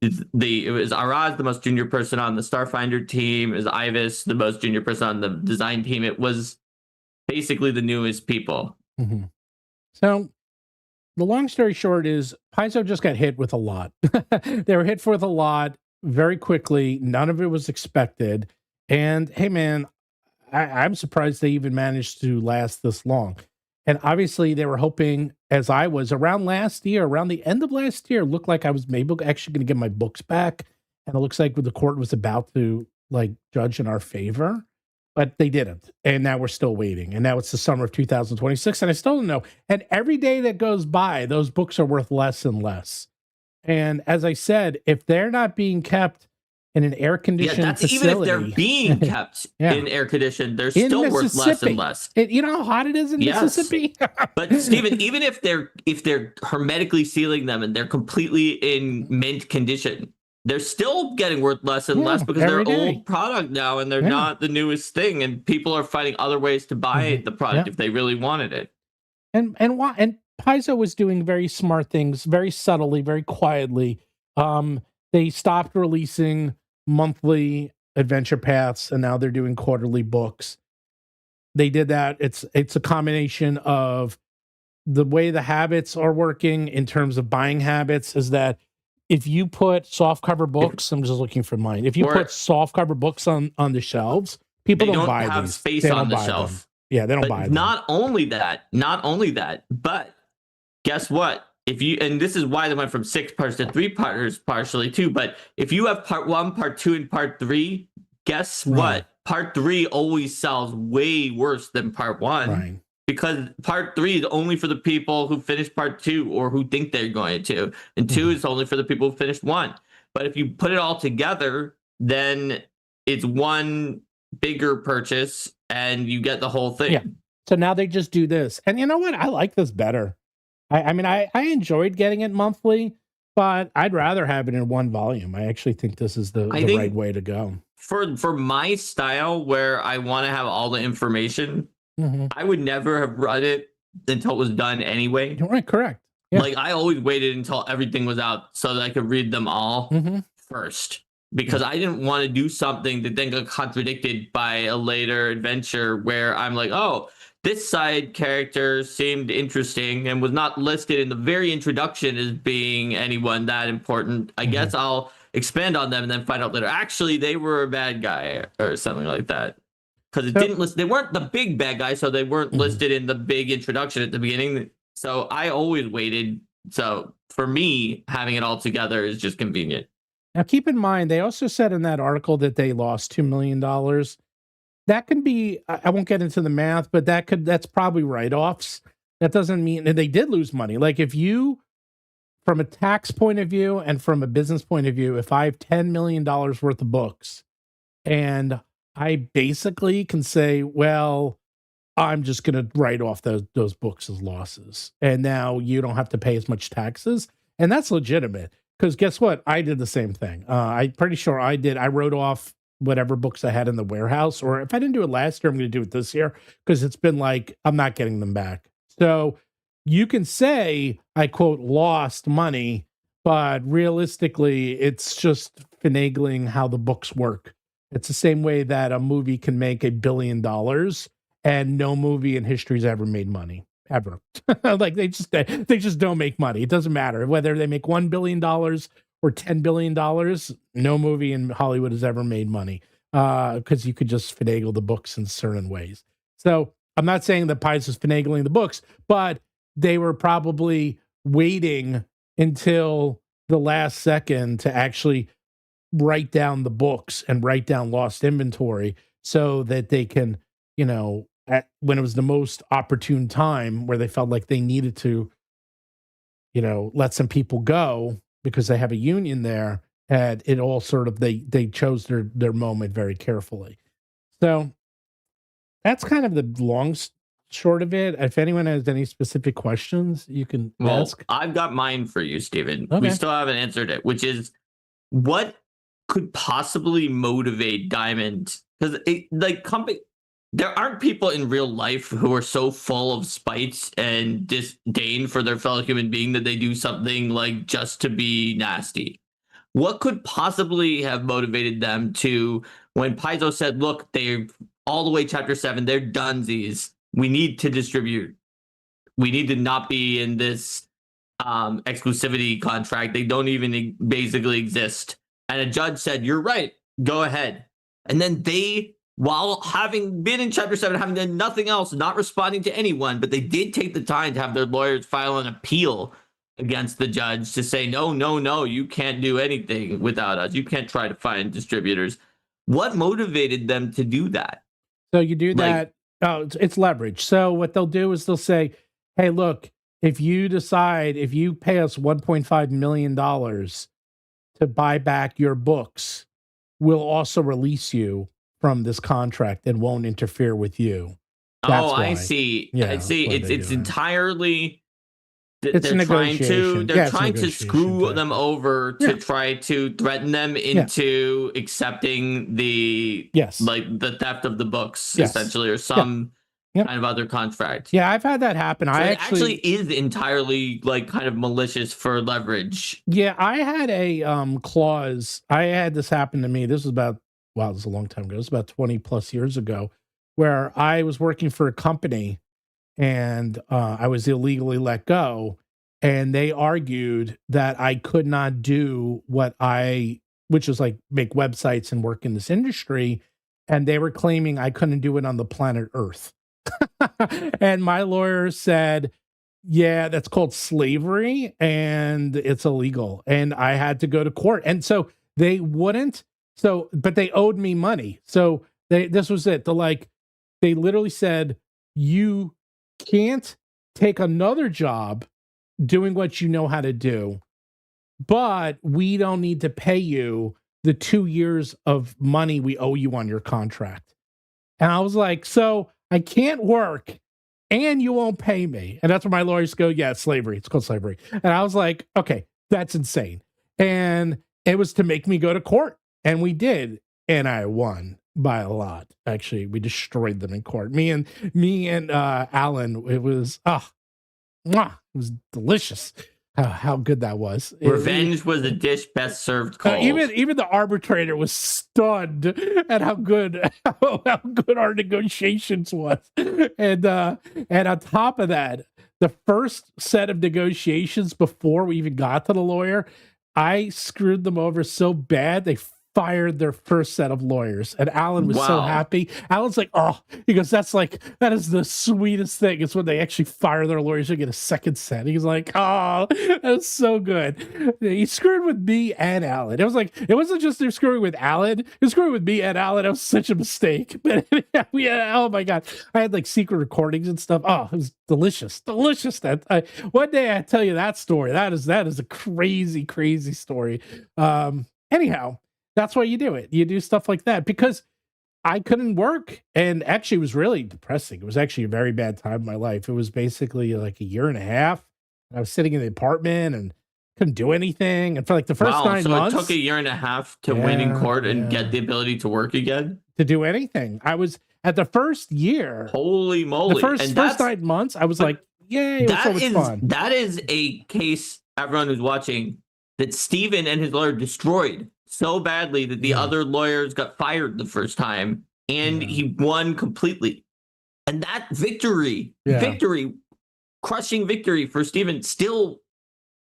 it was Araz, the most junior person on the Starfinder team, is Ivis, the most junior person on the design team. It was basically the newest people. So the long story short is Paizo just got hit with a lot. They were hit with a lot very quickly. None of it was expected. And hey, man, I'm surprised they even managed to last this long. And obviously they were hoping, as I was around the end of last year, looked like I was maybe actually going to get my books back. And it looks like the court was about to like judge in our favor. but they didn't. And now we're still waiting. And now it's the summer of 2026, and I still don't know. And every day that goes by, those books are worth less and less. And as I said, if they're not being kept in an air-conditioned facility, even if they're being kept in air-conditioned, they're in still worth less and less. You know how hot it is in Mississippi? But Stephen, even if they're hermetically sealing them and they're completely in mint condition, they're still getting worth less and less because they're old product now and they're not the newest thing, and people are finding other ways to buy the product if they really wanted it. And Paizo was doing very smart things, very subtly, very quietly. They stopped releasing monthly adventure paths, and now they're doing quarterly books. They did that. It's a combination of the way the habits are working in terms of buying habits is that if you put softcover books, I'm just looking for mine. If you put softcover books on the shelves, people don't buy have these. Space they on don't the shelf. Them. Yeah, they don't buy them. Not only that, but guess what? If you, and this is why they went from 6 parts to 3 parts partially too, but if you have part 1, part 2, and part 3, guess what? Part 3 always sells way worse than part 1 because part 3 is only for the people who finished part 2 or who think they're going to, and 2 is only for the people who finished 1. But if you put it all together, then it's one bigger purchase and you get the whole thing. Yeah. So now they just do this. And you know what? I like this better. I mean, I enjoyed getting it monthly, but I'd rather have it in one volume. I actually think this is the right way to go. For my style, where I want to have all the information, I would never have read it until it was done anyway. Right, correct. Yeah. Like, I always waited until everything was out so that I could read them all first. Because I didn't want to do something that then got contradicted by a later adventure where I'm like, oh, this side character seemed interesting and was not listed in the very introduction as being anyone that important. I guess I'll expand on them and then find out later, actually, they were a bad guy or something like that. Because it didn't list, they weren't the big bad guy, so they weren't listed in the big introduction at the beginning. So I always waited. So for me, having it all together is just convenient. Now, keep in mind, they also said in that article that they lost $2 million. That can be, I won't get into the math, but that's probably write-offs. That doesn't mean that they did lose money. Like, if you, from a tax point of view and from a business point of view, if I have $10 million worth of books and I basically can say, well, I'm just going to write off those books as losses. And now you don't have to pay as much taxes. And that's legitimate. Because guess what? I did the same thing. I'm pretty sure I did. I wrote off whatever books I had in the warehouse, or if I didn't do it last year, I'm going to do it this year because it's been like, I'm not getting them back. So you can say, I quote, lost money, but realistically, it's just finagling how the books work. It's the same way that a movie can make $1 billion and no movie in history's ever made money. Ever. Like they just don't make money. It doesn't matter whether they make $1 billion or $10 billion. No movie in Hollywood has ever made money because you could just finagle the books in certain ways. So I'm not saying that Paizo is finagling the books, but they were probably waiting until the last second to actually write down the books and write down lost inventory so that they can, you know, when it was the most opportune time where they felt like they needed to, you know, let some people go because they have a union there, and it all sort of, they chose their moment very carefully. So that's kind of the long short of it. If anyone has any specific questions, you can ask. I've got mine for you, Stephen. Okay. We still haven't answered it, which is what could possibly motivate Diamond? Because there aren't people in real life who are so full of spite and disdain for their fellow human being that they do something like just to be nasty. What could possibly have motivated them to, when Paizo said, look, they're all the way chapter 7, they're donesies. We need to distribute. We need to not be in this exclusivity contract. They don't even basically exist. And a judge said, you're right, go ahead. And then they, while having been in chapter 7, having done nothing else, not responding to anyone, but they did take the time to have their lawyers file an appeal against the judge to say, no, you can't do anything without us. You can't try to find distributors. What motivated them to do that? So you do that. It's leverage. So what they'll do is they'll say, hey, look, if you pay us $1.5 million to buy back your books, we'll also release you from this contract and won't interfere with you. That's why. I see. Yeah, I see. It's entirely. It's they're trying to screw them over to try to threaten them into accepting the the theft of the books essentially, or some kind of other contract. Yeah, I've had that happen. So it actually is entirely like kind of malicious for leverage. Yeah, I had a clause. I had this happen to me. This was about this is a long time ago. It was about 20 plus years ago, where I was working for a company and I was illegally let go. And they argued that I could not do which is like make websites and work in this industry. And they were claiming I couldn't do it on the planet Earth. And my lawyer said, yeah, that's called slavery and it's illegal. And I had to go to court. And so they wouldn't. But they owed me money. So this was it. They literally said, you can't take another job doing what you know how to do, but we don't need to pay you the 2 years of money we owe you on your contract. And I was like, so I can't work and you won't pay me. And that's where my lawyers go, yeah, it's slavery. It's called slavery. And I was like, okay, that's insane. And it was to make me go to court. And we did. And I won by a lot. Actually, we destroyed them in court. Me and Alan, it was delicious. How good that was. Revenge was a dish best served cold. Even the arbitrator was stunned at how good our negotiations was. And on top of that, the first set of negotiations before we even got to the lawyer, I screwed them over so bad they fired their first set of lawyers. And Alan was so happy. Alan's like, he goes, that is the sweetest thing. It's when they actually fire their lawyers and get a second set. He's like, that's so good. He screwed with me and Alan. It wasn't just they're screwing with Alan, he was screwing with me and Alan. It was such a mistake. But oh my God. I had like secret recordings and stuff. Oh, it was delicious. Delicious. One day I tell you that story. That is a crazy, crazy story. Anyhow, that's why you do it. You do stuff like that because I couldn't work. And actually, it was really depressing. It was actually a very bad time in my life. It was basically like a year and a half. I was sitting in the apartment and couldn't do anything. And for like the first 9 months. It took a year and a half to win in court and get the ability to work again? To do anything. I was at the first year. Holy moly. The first 9 months, I was like, yay, it was so much fun. That is a case, everyone who's watching, that Steven and his lawyer destroyed so badly that the other lawyers got fired the first time and he won completely. And that victory, crushing victory for Steven still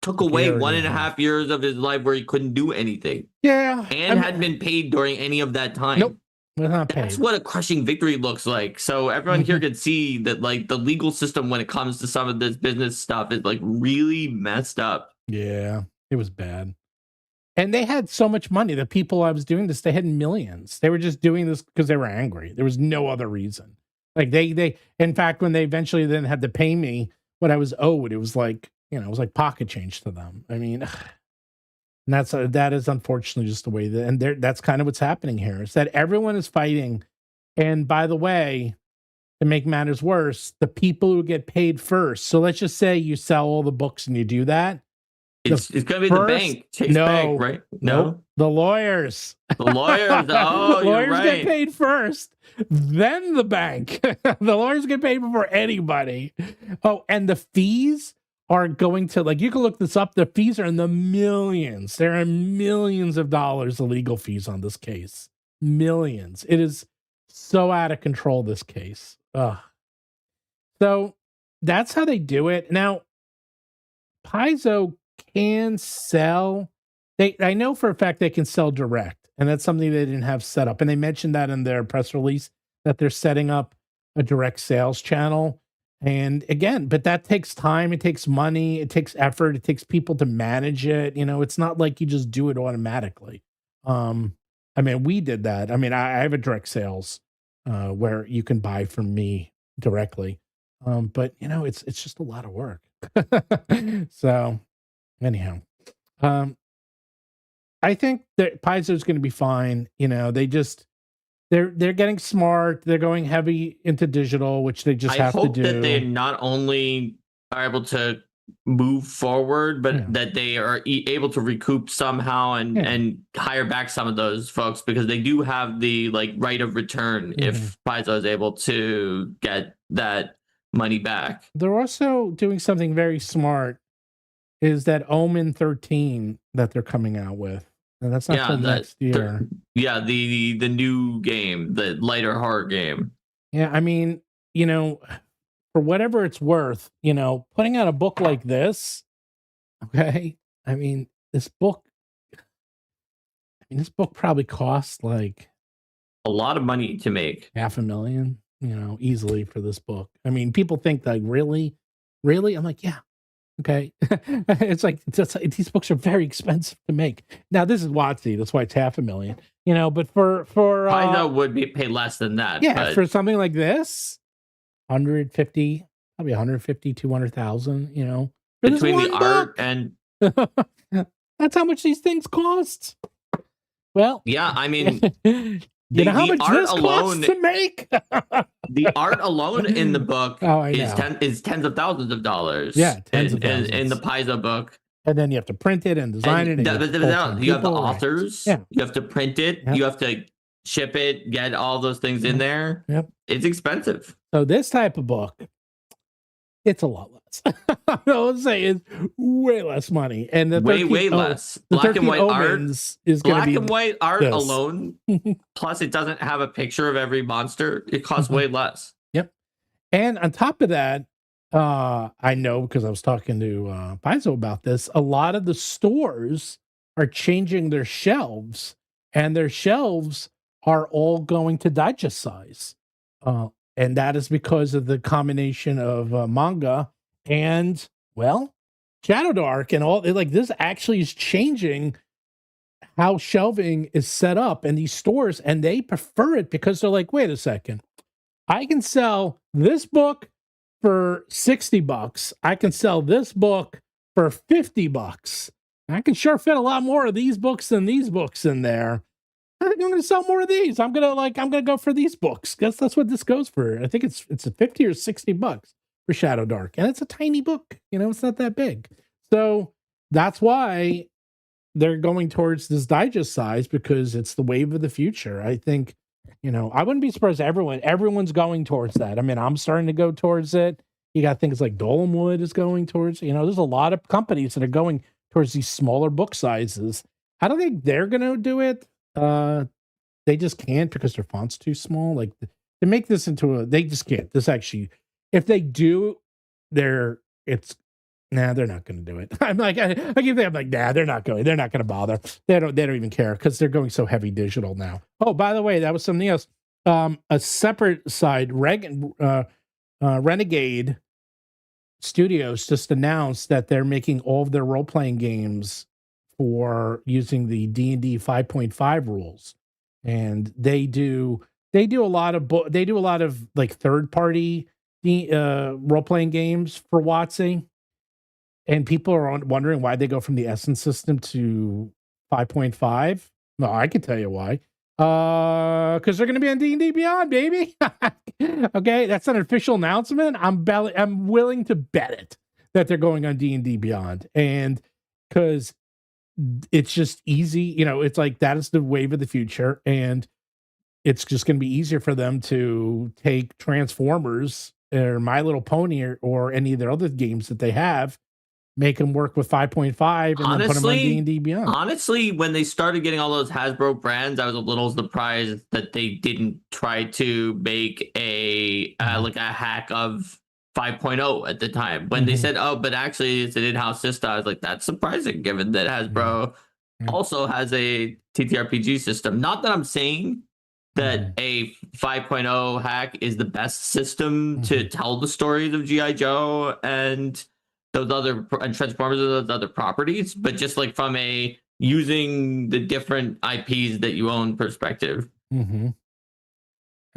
took away 1.5 years of his life where he couldn't do anything. Yeah. And hadn't been paid during any of that time. Nope. Not paid. That's what a crushing victory looks like. So everyone here can see that like the legal system when it comes to some of this business stuff is like really messed up. Yeah, it was bad. And they had so much money. The people I was doing this, they had millions. They were just doing this because they were angry. There was no other reason. Like they, in fact, when they eventually then had to pay me what I was owed, it was like, it was like pocket change to them. I mean, and that is unfortunately just the way that's kind of what's happening here. Is that everyone is fighting. And by the way, to make matters worse, the people who get paid first. So let's just say you sell all the books and you do that. It's going to be the bank. Chase Bank, right? No. Nope. The lawyers. The lawyers. Oh, lawyers you're right. get paid first, then the bank. The lawyers get paid before anybody. Oh, and the fees are going to, like, you can look this up. The fees are in the millions. There are millions of dollars of legal fees on this case. Millions. It is so out of control, this case. Ugh. So that's how they do it. Now, Paizo can sell. I know for a fact they can sell direct, and that's something they didn't have set up. And they mentioned that in their press release that they're setting up a direct sales channel. And again, but that takes time, it takes money, it takes effort, it takes people to manage it. It's not like you just do it automatically. I mean, we did that. I mean, I have a direct sales where you can buy from me directly. But it's just a lot of work. So anyhow, I think that Paizo is going to be fine. They're getting smart. They're going heavy into digital, which they just have to do. I hope that they not only are able to move forward, but that they are able to recoup somehow and hire back some of those folks, because they do have the right of return if Paizo is able to get that money back. They're also doing something very smart, is that Omen 13 that they're coming out with. And that's not till next year. The new game, the lighter horror game. Yeah, I mean, for whatever it's worth, putting out a book like this, okay? I mean, this book probably cost like a lot of money to make. $500,000, easily for this book. I mean, people think like, really? I'm like, yeah. Okay. It's like these books are very expensive to make. Now this is WotC, that's why it's $500,000. But for Paizo would pay less than that. Yeah, but for something like this, 150, probably 150, 200,000, between the art and that's how much these things cost. Well, yeah, I mean, how much this costs to make? The art alone in the book is tens of thousands of dollars. Yeah, tens of thousands in the Paizo book. And then you have to print it and design it. And you have the authors. Yeah. You have to print it. Yep. You have to ship it. Get all those things in there. Yep. It's expensive. So this type of book, it's a lot less. I would say it's way less money, and the way less. Black and white art is black and white art alone. Plus, it doesn't have a picture of every monster. It costs way less. Yep. And on top of that, I know because I was talking to Paizo about this. A lot of the stores are changing their shelves, and their shelves are all going to digest size. And that is because of the combination of manga and, Shadowdark and all. This actually is changing how shelving is set up in these stores, and they prefer it because they're like, wait a second, I can sell this book for $60. I can sell this book for $50. I can sure fit a lot more of these books than these books in there. I think I'm going to sell more of these. I'm going to go for these books. That's what this goes for. I think it's a $50 or $60 for Shadowdark. And it's a tiny book. It's not that big. So that's why they're going towards this digest size, because it's the wave of the future. I think, I wouldn't be surprised everyone's going towards that. I mean, I'm starting to go towards it. You got things like Dolemwood is going towards, there's a lot of companies that are going towards these smaller book sizes. I don't think they're going to do it. They just can't, because their font's too small. Like, to make this into they just can't. This actually, if they do, they're not going to do it. I'm like, I keep thinking, I'm like, nah, they're not going to bother. They don't even care, because they're going so heavy digital now. Oh, by the way, that was something else. A separate side, Renegade Studios just announced that they're making all of their role-playing games for using the D&D 5.5 rules, and they do a lot of like third-party role-playing games for WotC, and people are wondering why they go from the Essence system to 5.5. No, I can tell you why. Because they're going to be on D&D Beyond, baby. Okay, that's an official announcement. I'm willing to bet it that they're going on D&D Beyond, and because it's just easy, it's like that is the wave of the future, and it's just going to be easier for them to take Transformers or My Little Pony or any of their other games that they have, make them work with 5.5, and then put them on D&D Beyond. Honestly, when they started getting all those Hasbro brands, I was a little surprised that they didn't try to make a hack of 5.0 at the time. When they said, but actually it's an in-house system, I was like, that's surprising, given that Hasbro also has a TTRPG system. Not that I'm saying that a 5.0 hack is the best system to tell the stories of G.I. Joe and those other and Transformers and those other properties, but just like from a using the different IPs that you own perspective.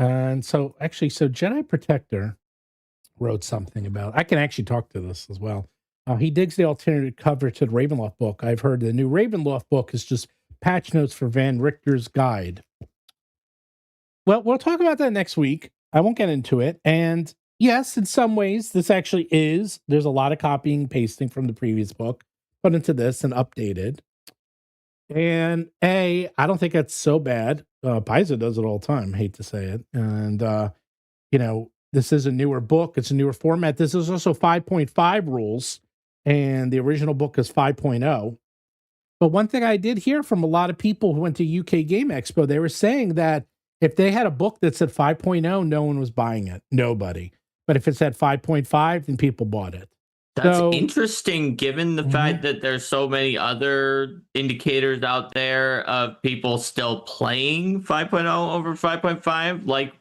And so Jedi Protector wrote something about, I can actually talk to this as well. He digs the alternative cover to the Ravenloft book. I've heard the new Ravenloft book is just patch notes for Van Richter's guide. Well, we'll talk about that next week. I won't get into it. And yes, in some ways, this actually there's a lot of copying and pasting from the previous book put into this and updated. And I don't think that's so bad. Paizo does it all the time. Hate to say it. And, this is a newer book. It's a newer format. This is also 5.5 rules, and the original book is 5.0. But one thing I did hear from a lot of people who went to UK Game Expo, they were saying that if they had a book that said 5.0, no one was buying it. Nobody. But if it said 5.5, then people bought it. That's interesting, given the fact that there's so many other indicators out there of people still playing 5.0 over 5.5, like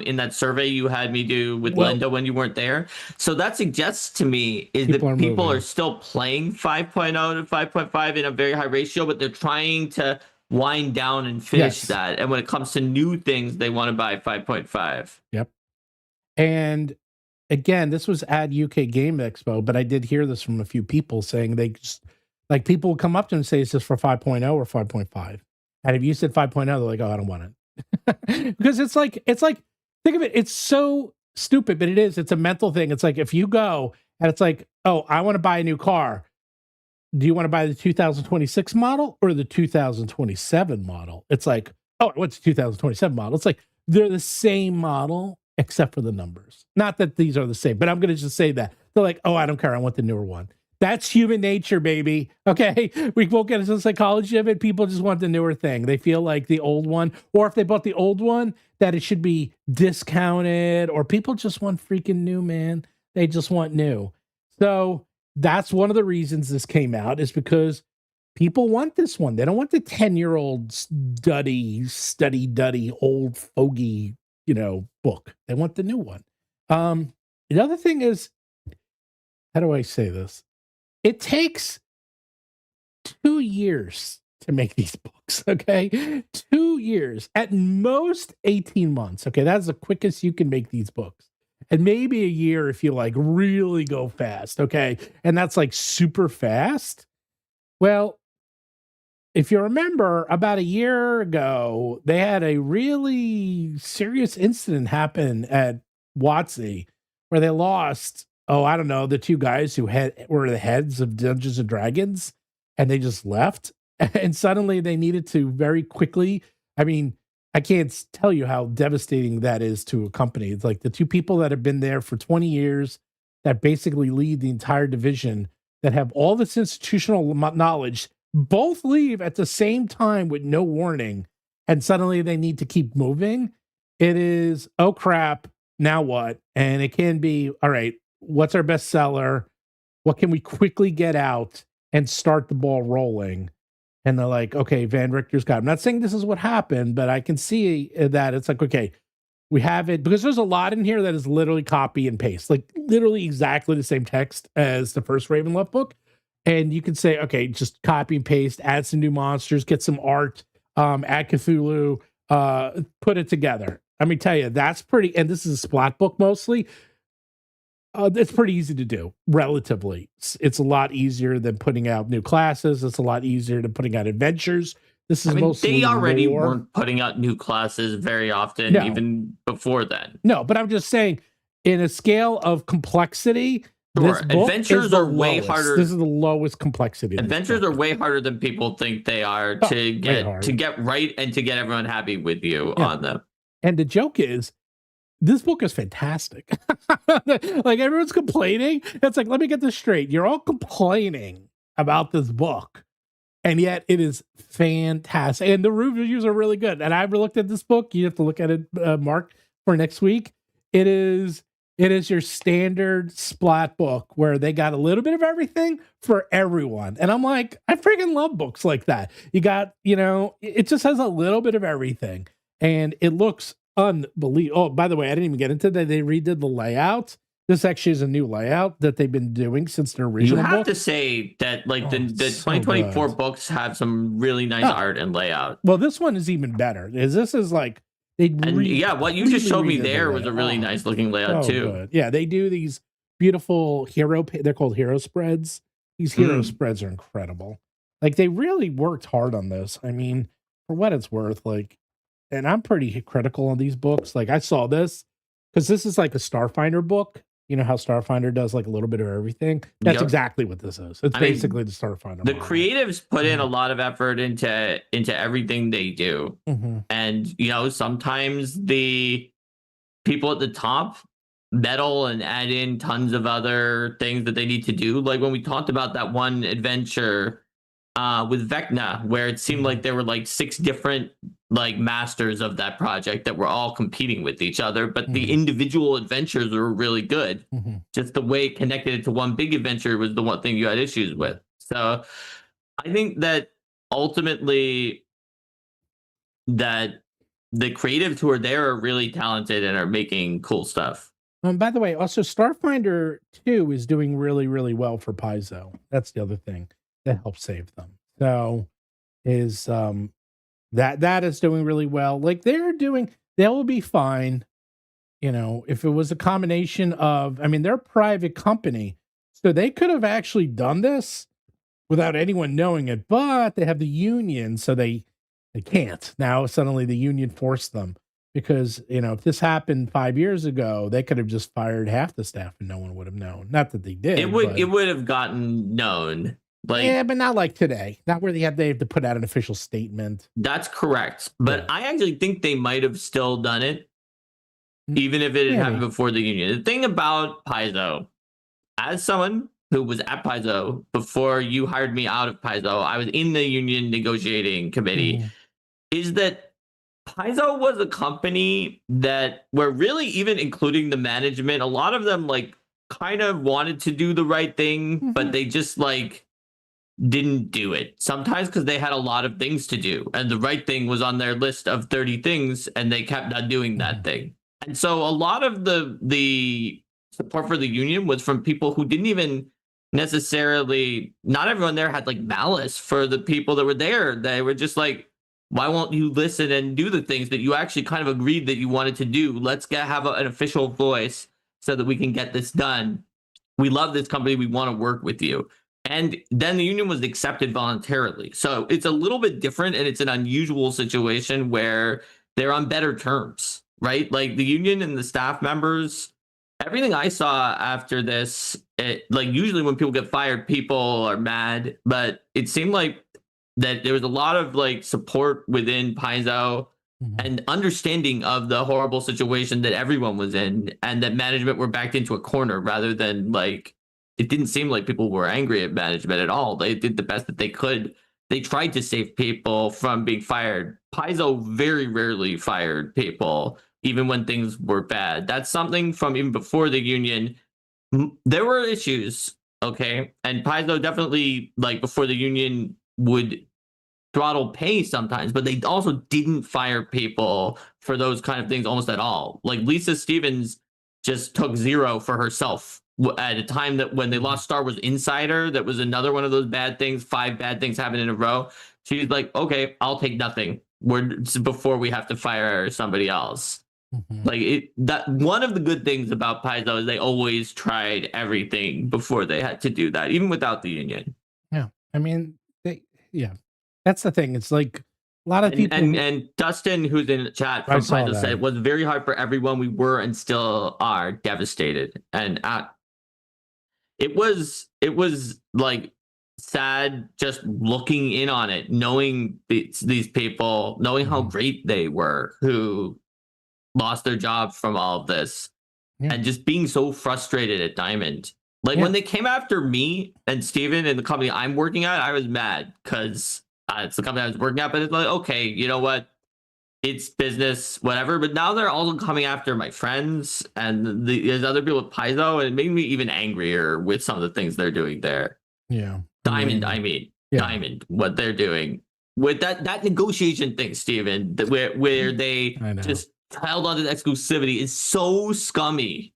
in that survey you had me do with Linda when you weren't there. So that suggests to me is that people are still playing 5.0 to 5.5 in a very high ratio, but they're trying to wind down and finish that. And when it comes to new things, they want to buy 5.5. Yep. And again, this was at UK Game Expo, but I did hear this from a few people saying they just, like, people would come up to them and say, is this for 5.0 or 5.5? And if you said 5.0, they're like, oh, I don't want it. Because it's like, think of it, it's so stupid, but it is. It's a mental thing. It's like, if you go and it's like, oh, I want to buy a new car. Do you want to buy the 2026 model or the 2027 model? It's like, oh, what's the 2027 model? It's like, they're the same model, except for the numbers. Not that these are the same, but I'm going to just say that. They're like, oh, I don't care. I want the newer one. That's human nature, baby. Okay? We won't get into the psychology of it. People just want the newer thing. They feel like the old one, or if they bought the old one, that it should be discounted, or people just want freaking new, man. They just want new. So that's one of the reasons this came out, is because people want this one. They don't want the 10-year-old study, old fogey, book. They want the new one. The other thing is, how do I say this? It takes 2 years to make these books, okay? 2 years, at most 18 months, okay? That's the quickest you can make these books. And maybe a year if you like really go fast, okay? And that's like super fast. Well, if you remember, about a year ago, they had a really serious incident happen at WotC where they lost, I don't know, the two guys who were the heads of Dungeons and Dragons, and they just left. And suddenly they needed to very quickly, I mean, I can't tell you how devastating that is to a company. It's like the two people that have been there for 20 years that basically lead the entire division, that have all this institutional knowledge, both leave at the same time with no warning, and suddenly they need to keep moving. It is, oh crap, now what? And it can be, all right, what's our best seller? What can we quickly get out and start the ball rolling? And they're like, okay, Van Richter's got it. I'm not saying this is what happened, but I can see that it's like, okay, we have it, because there's a lot in here that is literally copy and paste, like literally exactly the same text as the first Ravenloft book. And you can say, okay, just copy and paste, add some new monsters, get some art, add Cthulhu, put it together. Let me tell you, that's pretty, and this is a splat book mostly. It's pretty easy to do, relatively. It's a lot easier than putting out new classes. It's a lot easier than putting out adventures. This is mostly they already weren't putting out new classes very often, even before then. No, but I'm just saying, in a scale of complexity, this book adventures are way harder. This is the lowest complexity. Adventures are way harder than people think they are to get right and to get everyone happy with you on them. And the joke is, this book is fantastic. Like, everyone's complaining. It's like, let me get this straight. You're all complaining about this book, and yet it is fantastic. And the reviews are really good. And I've looked at this book. You have to look at it, Mark, for next week. It is your standard splat book where they got a little bit of everything for everyone. And I'm like, I freaking love books like that. You got, it just has a little bit of everything. And it looks unbelievable. Oh, by the way, I didn't even get into that. They redid the layout. This actually is a new layout that they've been doing since their original book. You have to say that, like, the 2024 books have some really nice art and layout. Well, this one is even better. This is like, What you just showed me there was a really nice looking layout too. Good. Yeah, they do these beautiful they're called hero spreads. These hero spreads are incredible. Like, they really worked hard on this. I mean, for what it's worth, like, and I'm pretty critical on these books. Like, I saw this because this is like a Starfinder book. You know how Starfinder does like a little bit of everything? That's exactly what this is. It's basically the Starfinder. The creatives put in a lot of effort into everything they do. And, you know, sometimes the people at the top meddle and add in tons of other things that they need to do. Like when we talked about that one adventure with Vecna, where it seemed like there were like 6 different like masters of that project that were all competing with each other, but the individual adventures were really good. Just the way it connected it to one big adventure was the one thing you had issues with. So I think that ultimately that the creatives who are there are really talented and are making cool stuff. By the way, also Starfinder 2 is doing really, really well for Paizo. That's the other thing that helps save them. So is that is doing really well. Like they'll be fine. You know, if it was a combination of, I mean, they're a private company, so they could have actually done this without anyone knowing it, but they have the union, so they can't. Now suddenly the union forced them. Because, you know, if this happened 5 years ago, they could have just fired half the staff and no one would have known. Not that they did. It would have gotten known. Like, yeah, but not like today. Not where they have to put out an official statement. That's correct. But I actually think they might have still done it, even if it had happened before the union. The thing about Paizo, as someone who was at Paizo before you hired me out of Paizo, I was in the union negotiating committee, is that Paizo was a company that where really, even including the management, a lot of them like kind of wanted to do the right thing, but they just like didn't do it. Sometimes because they had a lot of things to do and the right thing was on their list of 30 things and they kept not doing that thing. And so a lot of the support for the union was from people who didn't even necessarily, not everyone there had like malice for the people that were there. They were just like, why won't you listen and do the things that you actually kind of agreed that you wanted to do? Let's have an official voice so that we can get this done. We love this company. We want to work with you. And then the union was accepted voluntarily. So it's a little bit different, and it's an unusual situation where they're on better terms, right? Like the union and the staff members, everything I saw after this, like usually when people get fired, people are mad, but it seemed like that there was a lot of like support within Paizo and understanding of the horrible situation that everyone was in, and that management were backed into a corner rather than like, it didn't seem like people were angry at management at all. They did the best that they could. They tried to save people from being fired. Paizo very rarely fired people, even when things were bad. That's something from even before the union. There were issues, okay? And Paizo definitely, like before the union, would throttle pay sometimes, but they also didn't fire people for those kind of things almost at all. Like Lisa Stevens just took 0 for herself at a time that when they lost Star Wars Insider, that was another one of those bad things, 5 bad things happened in a row. She's like, okay, I'll take nothing. Before we have to fire somebody else. Like that one of the good things about Paizo is they always tried everything before they had to do that, even without the union. Yeah. I mean, that's the thing. It's like a lot of people. And Dustin, who's in the chat from Paizo, said it was very hard for everyone. We were and still are devastated. And it was like sad just looking in on it, knowing these people, knowing how great they were who lost their jobs from all of this, and just being so frustrated at Diamond. Like when they came after me and Steven and the company I'm working at, I was mad because it's the company I was working at, but it's like, okay, you know what? It's business, whatever. But now they're also coming after my friends and there's other people with Paizo, and it made me even angrier with some of the things they're doing there. Yeah. Diamond, Diamond, what they're doing with that negotiation thing, Steven, where they just held on to the exclusivity is so scummy.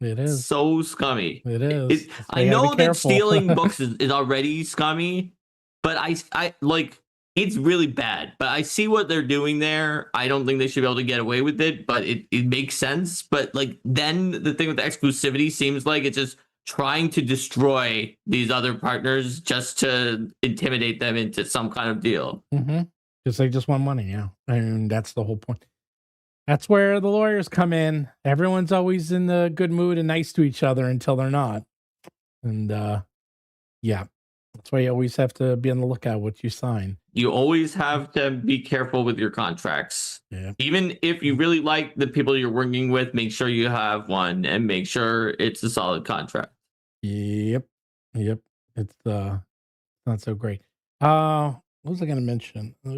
It is so scummy. It is. I know that stealing books is already scummy, but I like It's really bad, but I see what they're doing there. I don't think they should be able to get away with it, but it makes sense. But like then the thing with the exclusivity seems like it's just trying to destroy these other partners just to intimidate them into some kind of deal. Because they just want money, yeah. And that's the whole point. That's where the lawyers come in. Everyone's always in the good mood and nice to each other until they're not. And yeah, that's why you always have to be on the lookout what you sign. You always have to be careful with your contracts. Yeah. Even if you really like the people you're working with, make sure you have one and make sure it's a solid contract. Yep. It's not so great. What was I going to mention? I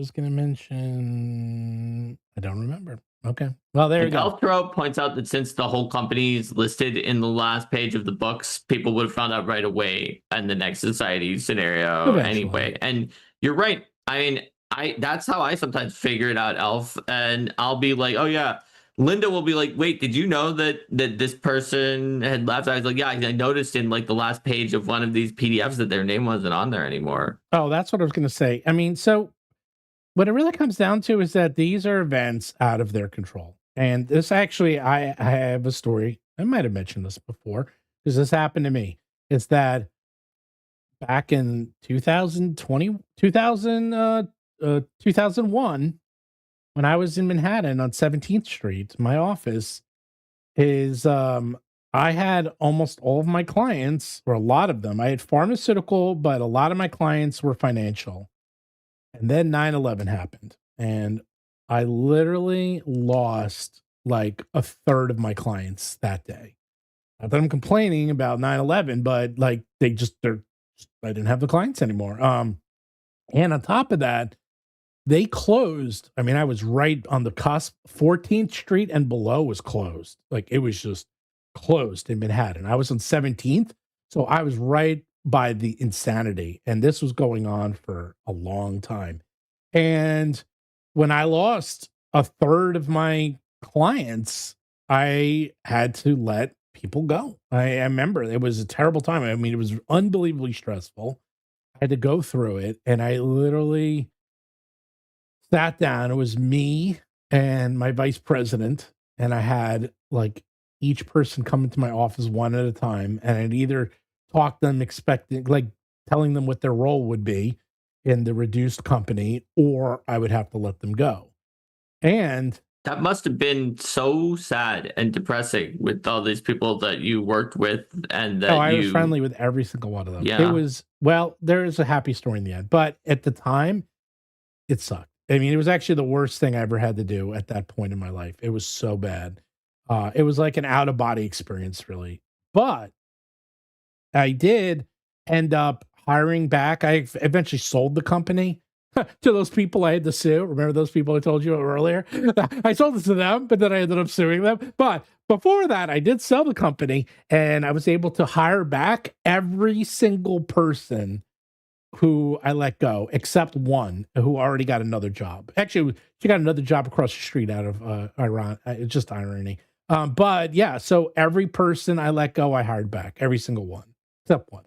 don't remember. Okay. Well, there you go. Elthro points out that since the whole company is listed in the last page of the books, people would have found out right away in the next society scenario anyway. And you're right. I mean, that's how I sometimes figure it out, Elf. And I'll be like, oh yeah. Linda will be like, wait, did you know that this person had left? I was like, yeah, I noticed in like the last page of one of these PDFs that their name wasn't on there anymore. Oh, that's what I was going to say. I mean, so what it really comes down to is that these are events out of their control. And this actually, I have a story. I might have mentioned this before because this happened to me. It's that back in 2001, when I was in Manhattan on 17th Street, my office is, I had almost all of my clients, or a lot of them. I had pharmaceutical, but a lot of my clients were financial. And then 9/11 happened. And I literally lost like a third of my clients that day. Not that I'm complaining about 9/11, but like I didn't have the clients anymore. And on top of that, they closed. I mean, I was right on the cusp. 14th Street and below was closed. Like it was just closed in Manhattan. I was on 17th. So I was right by the insanity. And this was going on for a long time. And when I lost a third of my clients, I had to let people go. I remember it was a terrible time. I mean, it was unbelievably stressful. I had to go through it. And I literally sat down. It was me and my vice president. And I had like each person come into my office one at a time. And I'd either talk them telling them what their role would be in the reduced company, or I would have to let them go. And that must have been so sad and depressing with all these people that you worked with, and that I was friendly with every single one of them. Yeah. It was, well, there is a happy story in the end, but at the time, it sucked. I mean, it was actually the worst thing I ever had to do at that point in my life. It was so bad. It was like an out-of-body experience, really. But I did end up hiring back. I eventually sold the company to those people I had to sue. Remember those people I told you earlier? I sold it to them, but then I ended up suing them. But before that, I did sell the company, and I was able to hire back every single person who I let go, except one who already got another job. Actually, she got another job across the street out of Iran. It's just irony. But yeah, so every person I let go, I hired back, every single one, except one.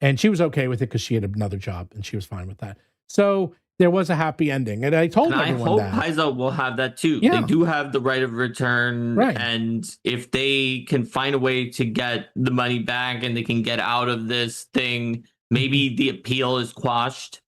And she was okay with it because she had another job and she was fine with that. So there was a happy ending. And I told everyone that. I hope Paizo will have that too. Yeah. They do have the right of return. Right. And if they can find a way to get the money back and they can get out of this thing, maybe the appeal is quashed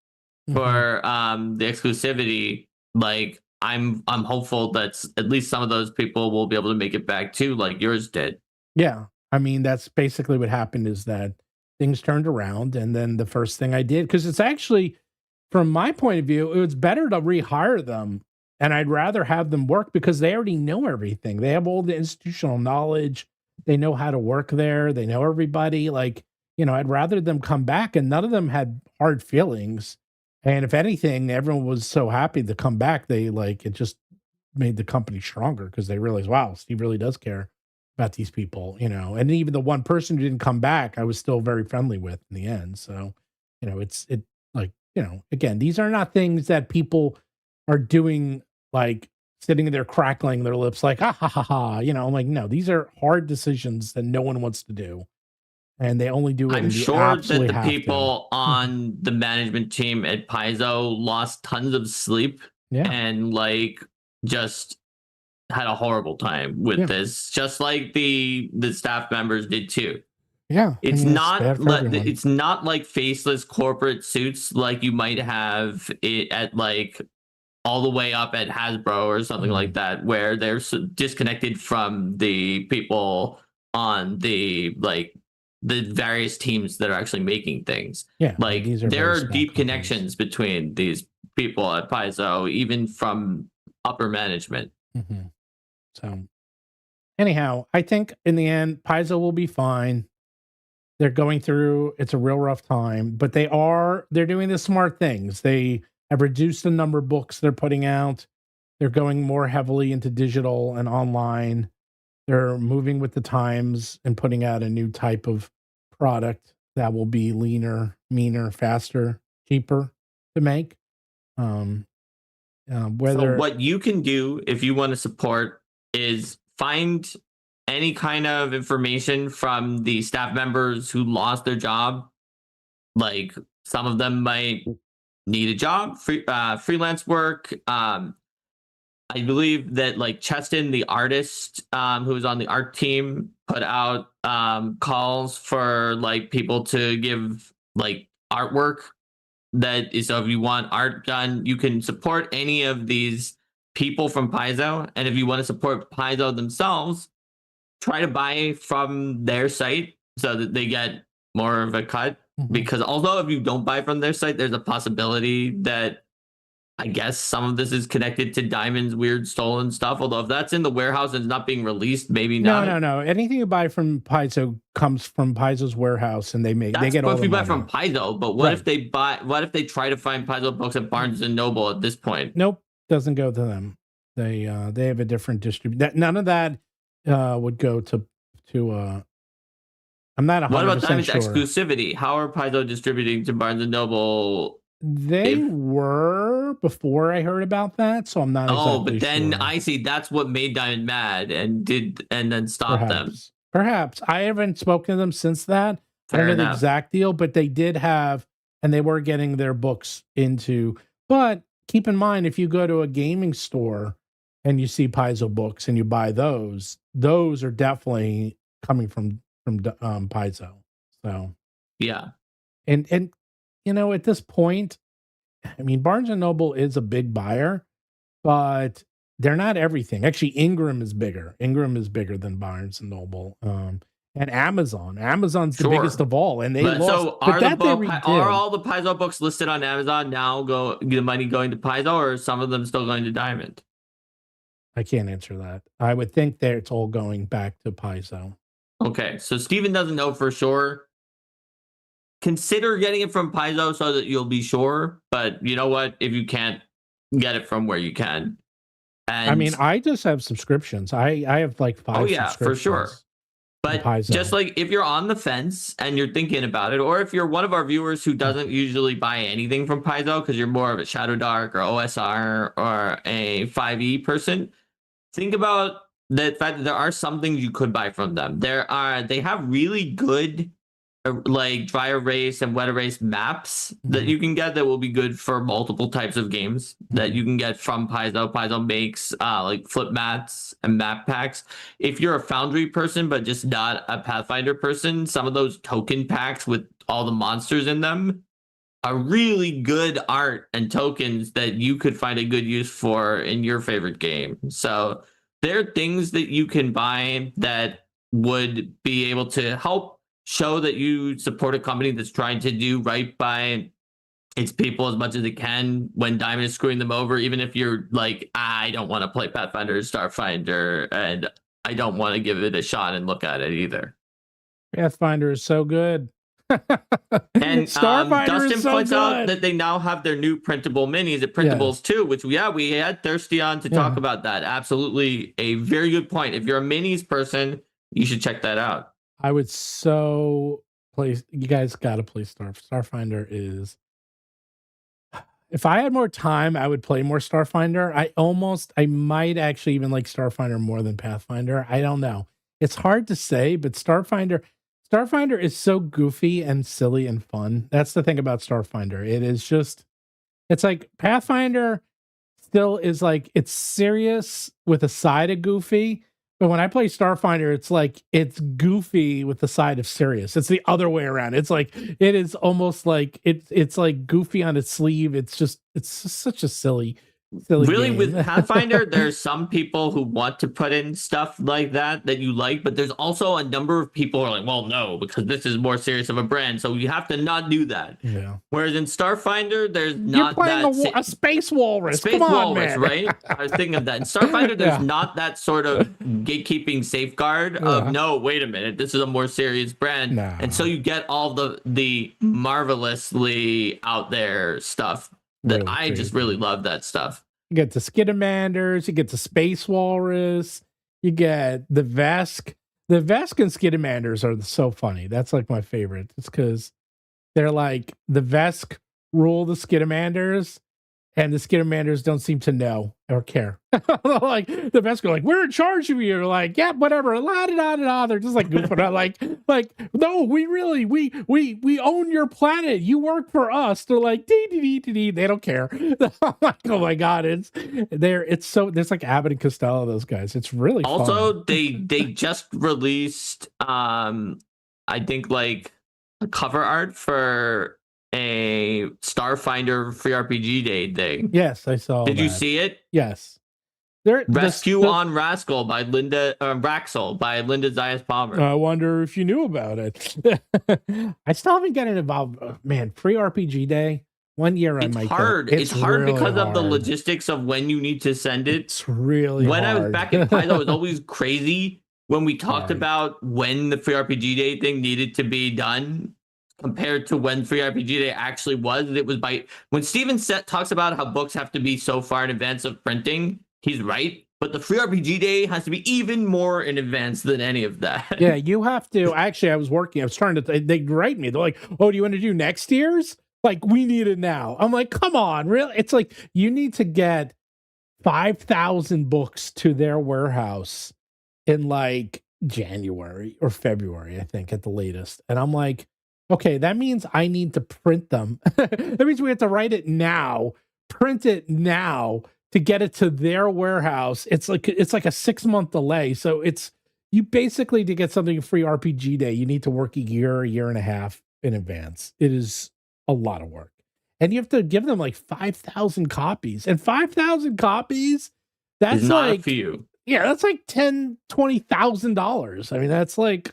for the exclusivity. Like I'm hopeful that at least some of those people will be able to make it back too, like yours did. Yeah. I mean, that's basically what happened, is that things turned around. And then the first thing I did, because it's actually, from my point of view, it was better to rehire them. And I'd rather have them work because they already know everything. They have all the institutional knowledge. They know how to work there. They know everybody. Like, you know, I'd rather them come back, and none of them had hard feelings. And if anything, everyone was so happy to come back. They it just made the company stronger because they realized, wow, Steve really does care about these people, you know. And even the one person who didn't come back, I was still very friendly with in the end. So, you know, again, these are not things that people are doing, like sitting there crackling their lips like, ha ha ha ha. You know, I'm like, no, these are hard decisions that no one wants to do. and they only do it. I'm sure that the people on the management team at Paizo lost tons of sleep and like just had a horrible time with this, just like the staff members did too. Yeah, it's not like faceless corporate suits like you might have it at like all the way up at Hasbro or something like that, where they're disconnected from the people on the various teams that are actually making things. Yeah, like there are deep connections between these people at Paizo, even from upper management. So anyhow, I think in the end, Paizo will be fine. They're going through, it's a real rough time, but they're doing the smart things. They have reduced the number of books they're putting out. They're going more heavily into digital and online. They're moving with the times and putting out a new type of product that will be leaner, meaner, faster, cheaper to make. So what you can do if you want to support is find any kind of information from the staff members who lost their job. Like some of them might need a job, freelance work. I believe that like Cheston, the artist who was on the art team, put out calls for like people to give like artwork. That is, so if you want art done, you can support any of these people from Paizo. And if you want to support Paizo themselves, try to buy from their site so that they get more of a cut. Because although if you don't buy from their site, there's a possibility that I guess some of this is connected to Diamond's weird stolen stuff. Although if that's in the warehouse and it's not being released, maybe not. No. Anything you buy from Paizo comes from Paizo's warehouse, and they get all the money. If you buy from Paizo, but what if they try to find Paizo books at Barnes and Noble at this point? Nope, doesn't go to them. They have a different distribution. None of that would go to. I'm not 100% sure. What about Diamond's exclusivity? How are Paizo distributing to Barnes and Noble? They were before I heard about that, so I'm not. But then sure. I see that's what made Diamond mad and then stopped them. Perhaps I haven't spoken to them since that. I don't know the exact deal, but they did have, and they were getting their books into. But keep in mind, if you go to a gaming store and you see Paizo books and you buy those are definitely coming from Paizo. So yeah, and. You know, at this point, I mean, Barnes & Noble is a big buyer, but they're not everything. Actually, Ingram is bigger. Ingram is bigger than Barnes & Noble. And Amazon. Amazon's the biggest of all. And they lost. So are all the Paizo books listed on Amazon now the money going to Paizo, or are some of them still going to Diamond? I can't answer that. I would think that it's all going back to Paizo. Okay, so Steven doesn't know for sure. Consider getting it from Paizo so that you'll be sure. But you know what? If you can't, get it from where you can. And I mean, I just have subscriptions. I have like 5 subscriptions. Oh, yeah, for sure. But just like if you're on the fence and you're thinking about it, or if you're one of our viewers who doesn't usually buy anything from Paizo because you're more of a Shadowdark or OSR or a 5e person, think about the fact that there are some things you could buy from them. They have really good like dry erase and wet erase maps that you can get that will be good for multiple types of games that you can get from Paizo. Paizo makes like flip mats and map packs. If you're a Foundry person but just not a Pathfinder person, some of those token packs with all the monsters in them are really good art and tokens that you could find a good use for in your favorite game. So there are things that you can buy that would be able to help show that you support a company that's trying to do right by its people as much as it can when Diamond is screwing them over, even if you're like, I don't want to play Pathfinder or Starfinder, and I don't want to give it a shot and look at it either. Pathfinder is so good. And Dustin points out that they now have their new printable minis at Printables too, which we had Thirsty on to talk about that. Absolutely a very good point. If you're a minis person, you should check that out. I would you guys got to play Starfinder is, if I had more time, I would play more Starfinder. I might actually even like Starfinder more than Pathfinder. I don't know. It's hard to say, but Starfinder Starfinder is so goofy and silly and fun. That's the thing about Starfinder. It is just, it's like Pathfinder still is like, it's serious with a side of goofy. But when I play Starfinder, it's like, it's goofy with the side of serious. It's the other way around. It's like, it is almost like, it's like goofy on its sleeve. It's just such a silly really game. With Pathfinder, there's some people who want to put in stuff like that you like, but there's also a number of people who are like, well, no, because this is more serious of a brand, so you have to not do that. Yeah. Whereas in Starfinder, there's not You're playing a space walrus. Space Come on, walrus, man. right? I was thinking of that. In Starfinder, there's not that sort of gatekeeping safeguard of no, wait a minute, this is a more serious brand, and so you get all the marvelously out there stuff. That really I just really love that stuff. You get the Skidamanders, you get the Space Walrus, you get the Vesk. The Vesk and Skidamanders are so funny. That's like my favorite. It's because they're like the Vesk rule the Skidamanders, and the Skidamanders don't seem to know or care. Like the Vesk are like, we're in charge of you. You're like, yeah, whatever. La da da da. They're just like goofing out, like no, we own your planet. You work for us. They're like dee dee dee dee dee. They don't care. I'm like, oh my god, it's there's like Abbott and Costello, those guys. It's really also fun. they just released I think like a cover art for a Starfinder free RPG Day thing. Yes, I saw. Did you see it? Yes. Rescue on Rascal by Linda Raxel by Linda Zayas Palmer. I wonder if you knew about it. I still haven't gotten involved. Man, free RPG Day. 1 year I might. Hard. It's hard really because of the logistics of when you need to send it. It's really when hard. I was back at Paizo, it was always crazy when we talked about when the free RPG Day thing needed to be done compared to when free RPG Day actually was. It was by when Steven talks about how books have to be so far in advance of printing. He's right, but the free RPG Day has to be even more in advance than any of that. Yeah, you have to. Actually, I was trying to, they write me. They're like, oh, do you want to do next year's? Like, we need it now. I'm like, come on, really? It's like, you need to get 5,000 books to their warehouse in like January or February, I think, at the latest. And I'm like, okay, that means I need to print them. That means we have to write it now, print it now, to get it to their warehouse. It's like a 6-month delay. So you basically, to get something free RPG Day, you need to work a year and a half in advance. It is a lot of work. And you have to give them like 5,000 copies. And 5,000 copies, that's not like a few. Yeah, that's like $20,000. I mean, that's like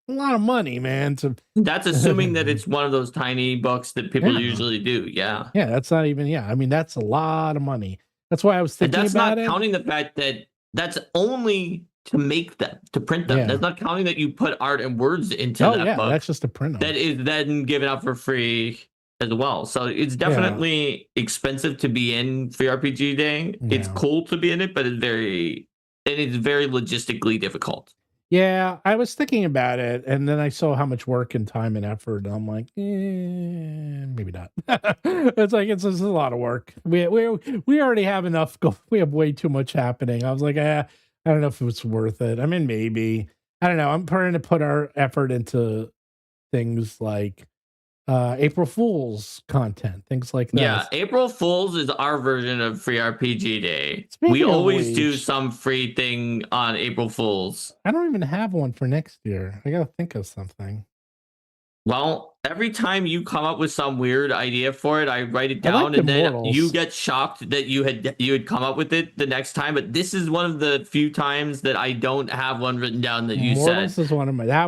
a lot of money, man. That's assuming that it's one of those tiny books that people usually do. Yeah. Yeah, that's not even, I mean, that's a lot of money. That's why I was thinking about it. And that's not counting the fact that that's only to make them, to print them. Yeah. That's not counting that you put art and words into that book. That's just to print them. That is then given out for free as well. So it's definitely expensive to be in free RPG Day. Yeah. It's cool to be in it, but it's very logistically difficult. Yeah, I was thinking about it, and then I saw how much work and time and effort, and I'm like, maybe not. It's like it's a lot of work. We already have enough. We have way too much happening. I was like, I don't know if it's worth it. I mean, maybe. I don't know. I'm trying to put our effort into things like April Fool's content, things like that. Yeah, April Fool's is our version of free RPG Day. We always do some free thing on April Fool's. I don't even have one for next year. I gotta think of something. Well, every time you come up with some weird idea for it, I write it down, and then you get shocked that you had come up with it the next time. But this is one of the few times that I don't have one written down that you said. That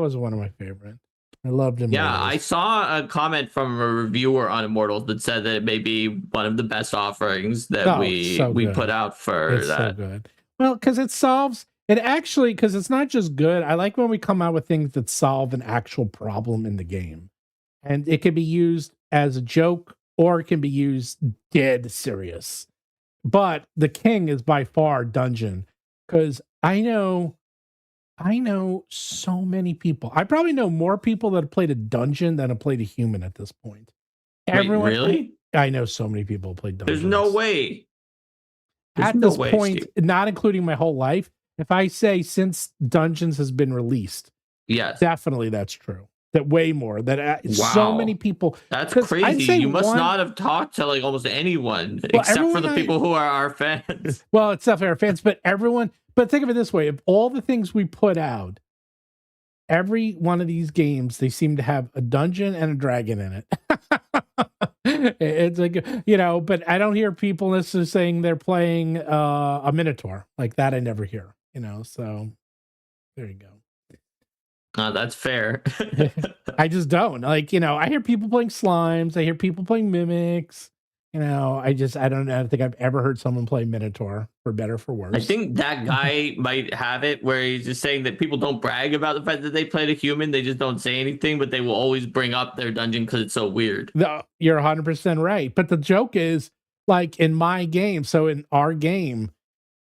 was one of my favorites. I loved Immortals. Yeah, I saw a comment from a reviewer on Immortals that said that it may be one of the best offerings that we put out for that. So good. Well, because because it's not just good. I like when we come out with things that solve an actual problem in the game. And it can be used as a joke, or it can be used dead serious. But the king is by far Dungeon, because I know so many people. I probably know more people that have played a dungeon than have played a human at this point. Everyone, really? I know so many people who played dungeons. There's no way. At this point, Steve, not including my whole life, if I say since Dungeons has been released, yes, definitely that's true. That way more. That so many people. That's crazy. You must not have talked to like almost anyone except for the people who are our fans. Well, except for our fans, but everyone. But think of it this way: of all the things we put out, every one of these games, they seem to have a dungeon and a dragon in it. It's like, but I don't hear people necessarily saying they're playing a Minotaur. Like that I never hear, so there you go. That's fair. I just don't. Like, I hear people playing slimes, I hear people playing mimics. I don't think I've ever heard someone play Minotaur, for better or for worse. I think that guy might have it where he's just saying that people don't brag about the fact that they played a human. They just don't say anything, but they will always bring up their dungeon because it's so weird. You're 100% right. But the joke is, like in my game, so in our game,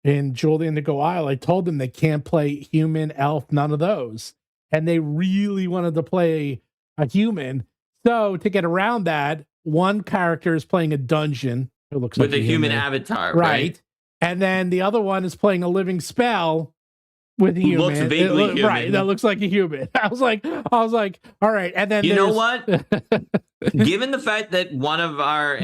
in Jewel the Indigo Isle, I told them they can't play human, elf, none of those. And they really wanted to play a human. So to get around that, one character is playing a dungeon. It looks with like a human avatar, right? And then the other one is playing a living spell with a human. Looks vaguely human. Right, that looks like a human. I was like, all right. And then you know what? Given the fact that one of our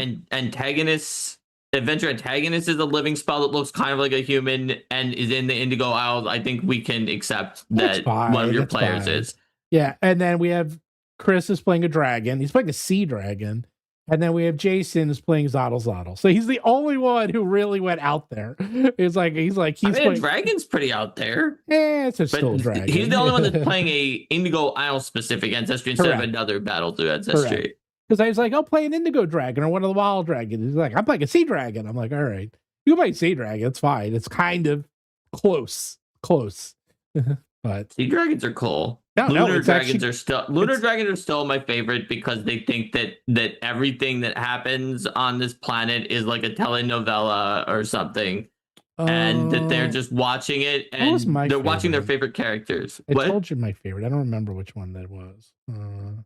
adventure antagonists is a living spell that looks kind of like a human and is in the Indigo Isles, I think we can accept that one of your players is. Yeah, and then we have Chris is playing a dragon. He's playing a sea dragon. And then we have Jason is playing Zottle. So he's the only one who really went out there. He's playing... dragon's pretty out there. Yeah, it's still a dragon. He's the only one that's playing a Indigo Isle specific ancestry instead of another Battlezoo ancestry. Because I was like, I'll play an indigo dragon or one of the wild dragons. He's like, I'm playing a sea dragon. I'm like, all right, you play sea dragon. It's fine. It's kind of close. But sea dragons are cool. Lunar dragons are still my favorite because they think that everything that happens on this planet is like a telenovela or something. And that they're just watching it and they're watching their favorite characters. I told you my favorite. I don't remember which one that was.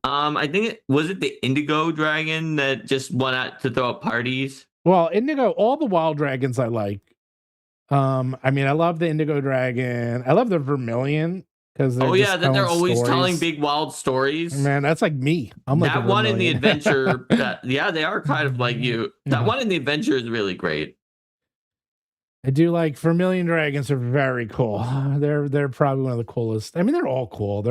I think was it the Indigo Dragon that just went out to throw up parties? Well, Indigo, all the wild dragons I like. I love the Indigo Dragon. I love the Vermilion because that they're always telling big wild stories. Man, that's like me. I'm like that one in the adventure. They are kind of like you. That one in the adventure is really great. I do like Vermilion dragons are very cool. They're probably one of the coolest. I mean, they're all cool.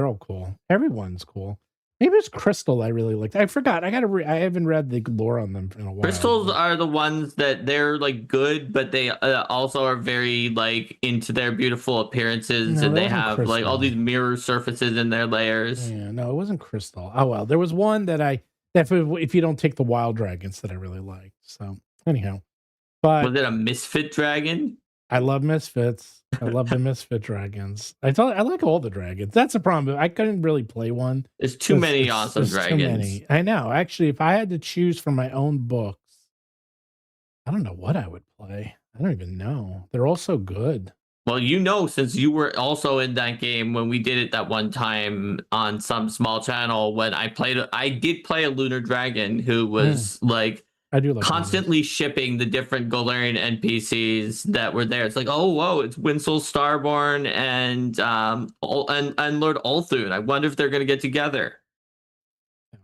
Everyone's cool. Maybe it's Crystal I really liked. I forgot. I haven't read the lore on them in a while. Crystals are the ones that they're like good, but they also are very like into their beautiful appearances, and they have Crystal. Like all these mirror surfaces in their layers. Yeah, no, it wasn't Crystal. Oh well, there was one that if you don't take the wild dragons that I really liked. So anyhow. But was it a misfit dragon? I love misfits. I love the misfit dragons. I like all the dragons. That's the problem. I couldn't really play one. There's too many awesome dragons. Too many. I know. Actually, if I had to choose from my own books, I don't know what I would play. I don't even know. They're all so good. Well, since you were also in that game when we did it that one time on some small channel, when I did play a lunar dragon who was I do like constantly shipping the different Golarian NPCs that were there. It's like, oh, whoa, it's Winsel Starborn and Lord Ulthun. I wonder if they're going to get together.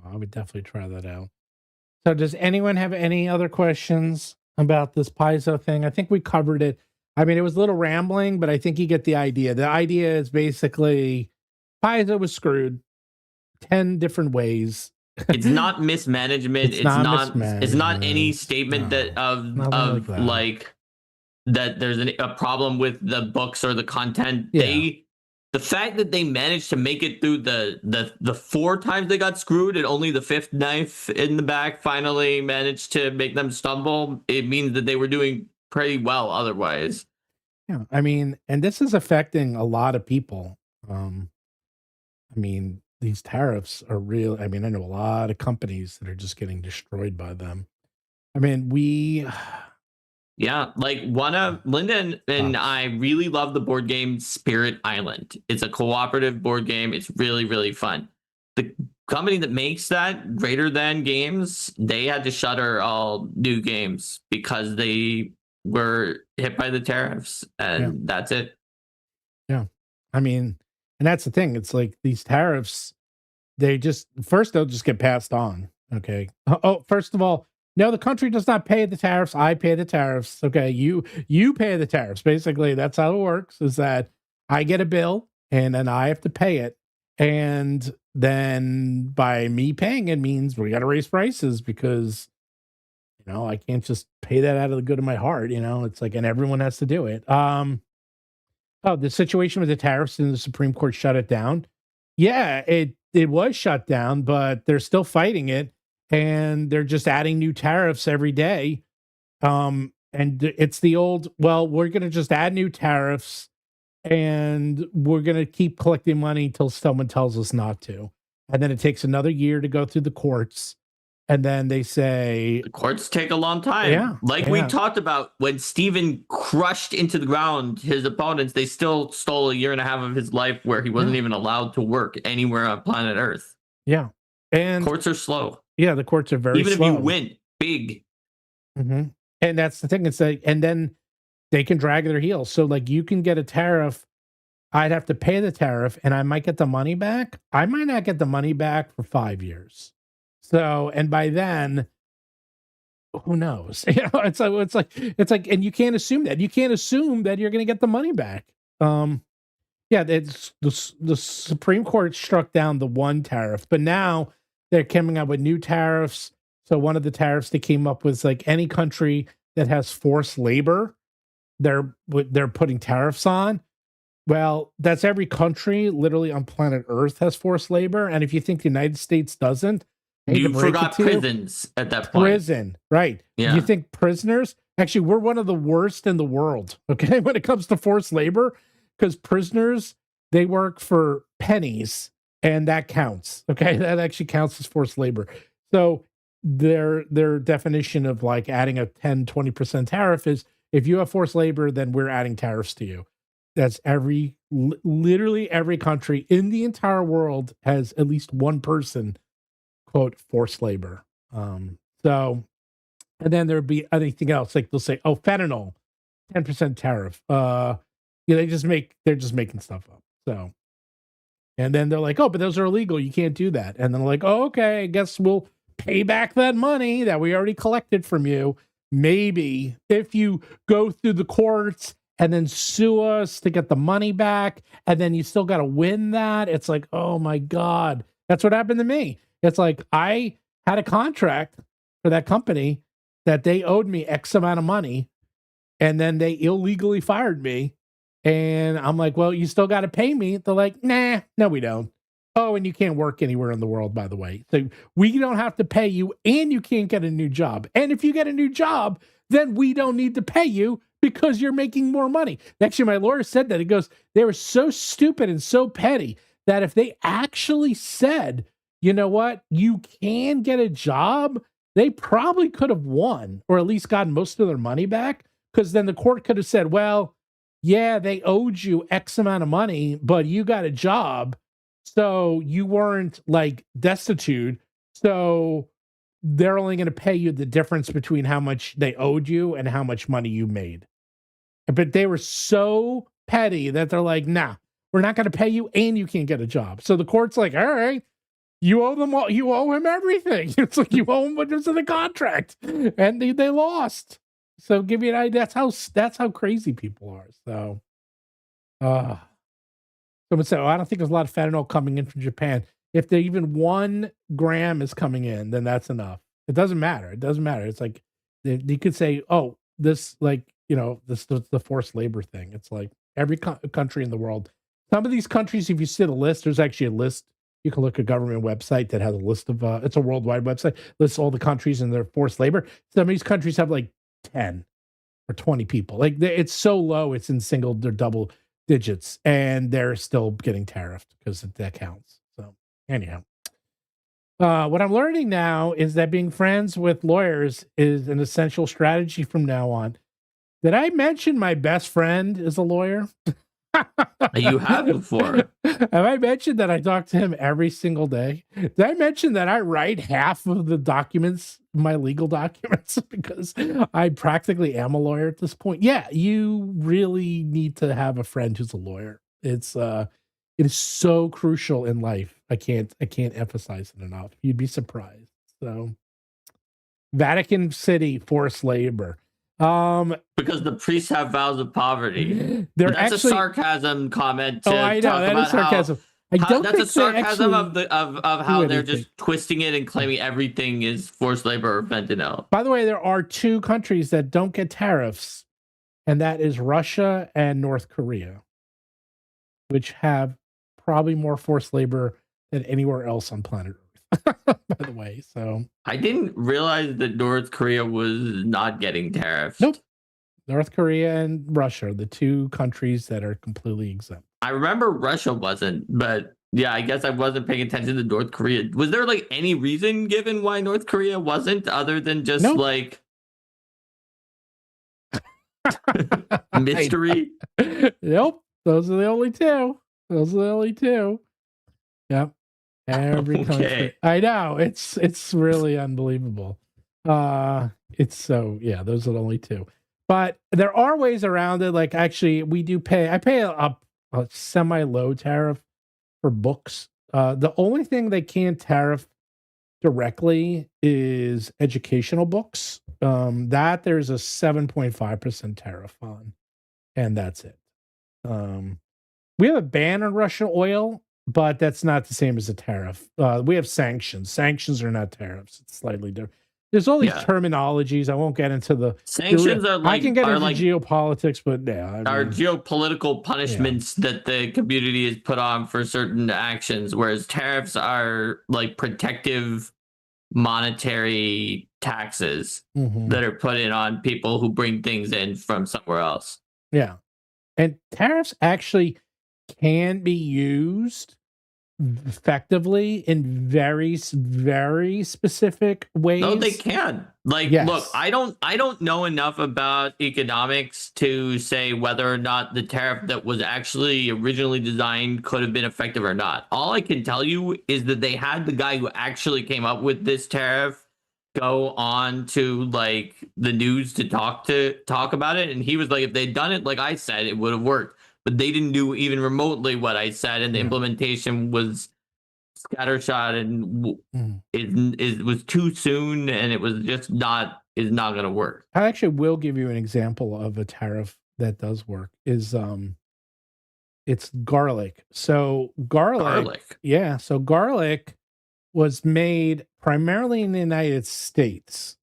I would definitely try that out. So does anyone have any other questions about this Paizo thing? I think we covered it. I mean, it was a little rambling, but I think you get the idea. The idea is basically Paizo was screwed 10 different ways. It's not mismanagement. It's not any statement that there's a problem with the books or the content. Yeah. The fact that they managed to make it through the 4 times they got screwed and only the 5th knife in the back finally managed to make them stumble, it means that they were doing pretty well otherwise. Yeah, I mean, and this is affecting a lot of people. These tariffs are real. I mean, I know a lot of companies that are just getting destroyed by them. I mean, like one of Linda and I really love the board game Spirit Island. It's a cooperative board game. It's really, really fun. The company that makes that, Greater Than Games, they had to shutter all new games because they were hit by the tariffs, and that's it. Yeah. I mean, and that's the thing. It's like these tariffs, they'll just get passed on. Okay. Oh, first of all, no, the country does not pay the tariffs. I pay the tariffs. Okay. You pay the tariffs. Basically, that's how it works, is that I get a bill and then I have to pay it. And then by me paying it means we got to raise prices because, I can't just pay that out of the good of my heart. It's like, and everyone has to do it. The situation with the tariffs and the Supreme Court shut it down. Yeah, it was shut down, but they're still fighting it. And they're just adding new tariffs every day. And it's the old, well, we're going to just add new tariffs and we're going to keep collecting money until someone tells us not to. And then it takes another year to go through the courts. And then they say... The courts take a long time. Yeah, we talked about when Steven crushed into the ground his opponents, they still stole a year and a half of his life where he wasn't even allowed to work anywhere on planet Earth. Yeah. And courts are slow. Yeah, the courts are very slow. Even if you win big. Mm-hmm. And that's the thing. And then they can drag their heels. So like you can get a tariff. I'd have to pay the tariff and I might get the money back. I might not get the money back for 5 years. So, and by then, who knows? It's like, and you can't assume that. You can't assume that you're going to get the money back. It's the Supreme Court struck down the one tariff, but now they're coming up with new tariffs. So one of the tariffs they came up with is like any country that has forced labor, they're putting tariffs on. Well, that's every country literally on planet Earth has forced labor. And if you think the United States doesn't, you forgot prisons at that point. Prison, right. Yeah. You think prisoners? Actually, we're one of the worst in the world, okay, when it comes to forced labor, because prisoners, they work for pennies. And that counts. Okay. That actually counts as forced labor. So their definition of like adding a 10-20% tariff is if you have forced labor, then we're adding tariffs to you. That's literally every country in the entire world has at least one person, quote, forced labor. So, and then there'd be anything else. Like they'll say, oh, fentanyl, 10% tariff. They're just making stuff up. So. And then they're like, oh, but those are illegal. You can't do that. And then they're like, oh, okay, I guess we'll pay back that money that we already collected from you. Maybe if you go through the courts and then sue us to get the money back, and then you still got to win that. It's like, oh my God. That's what happened to me. It's like I had a contract for that company that they owed me X amount of money, and then they illegally fired me. And I'm like, well, you still got to pay me. They're like, nah, no, we don't. Oh, and you can't work anywhere in the world, by the way. So we don't have to pay you, and you can't get a new job. And if you get a new job, then we don't need to pay you because you're making more money. Actually, my lawyer said that. He goes, they were so stupid and so petty that if they actually said, you know what, you can get a job, they probably could have won or at least gotten most of their money back, because then the court could have said, well, yeah, they owed you X amount of money, but you got a job, so you weren't like destitute. So they're only going to pay you the difference between how much they owed you and how much money you made. But they were so petty that they're like, nah, we're not going to pay you and you can't get a job. So the court's like, all right, you owe them all, you owe him everything. It's like you owe him what was in the contract, and they lost. So give you an idea. That's how crazy people are. So, someone said, oh, I don't think there's a lot of fentanyl coming in from Japan. If there even 1 gram is coming in, then that's enough. It doesn't matter. It doesn't matter. It's like you could say, oh, this this the forced labor thing. It's like every country in the world. Some of these countries, if you see the list, there's actually a list. You can look at a government website that has a list of. It's a worldwide website. Lists all the countries and their forced labor. Some of these countries have like 10 or 20 people. Like it's so low, it's in single or double digits, and they're still getting tariffed because that counts. So anyhow, what I'm learning now is that being friends with lawyers is an essential strategy from now on. Did I mention my best friend is a lawyer? You have before. Have I mentioned that I talk to him every single day? Did I mention that I write half of the documents, my legal documents, because I practically am a lawyer at this point? Yeah, you really need to have a friend who's a lawyer. It's It is so crucial in life. I can't emphasize it enough. You'd be surprised. So, Vatican City forced labor. Because the priests have vows of poverty. That's actually a sarcasm comment to I know, talk that about is sarcasm. that's a sarcasm of how they're anything. just twisting it and claiming everything is forced labor or fentanyl. By the way, there are 2 countries that don't get tariffs, and that is Russia and North Korea, which have probably more forced labor than anywhere else on planet Earth, by the way. So I didn't realize that North Korea was not getting tariffs. Nope. North Korea and Russia are the 2 countries that are completely exempt. I remember Russia wasn't, but yeah, I guess I wasn't paying attention to North Korea. Was there like any reason given why North Korea wasn't, other than just like mystery? Nope. Those are the only 2. Yep. Every country. I know. It's really unbelievable. It's so, yeah, those are the only 2. But there are ways around it. Like, actually, I pay a semi-low tariff for books. The only thing they can't tariff directly is educational books. That there's a 7.5% tariff on, and that's it. We have a ban on Russian oil, but that's not the same as a tariff. We have sanctions. Sanctions are not tariffs. It's slightly different. There's all these terminologies. I won't get into the sanctions. I can get into geopolitics, but yeah, are geopolitical punishments that the community is put on for certain actions, whereas tariffs are like protective monetary taxes that are put in on people who bring things in from somewhere else. Yeah, and tariffs actually can be used effectively in very, very specific ways. No, they can. Like, look, I don't know enough about economics to say whether or not the tariff that was actually originally designed could have been effective or not. All I can tell you is that they had the guy who actually came up with this tariff go on to like the news to talk about it, and he was like, if they'd done it like I said, it would have worked. But they didn't do even remotely what I said, and the implementation was scattershot, and it was too soon, and it was just not going to work. I actually will give you an example of a tariff that does work. Is it's garlic. So garlic. Yeah. So garlic was made primarily in the United States,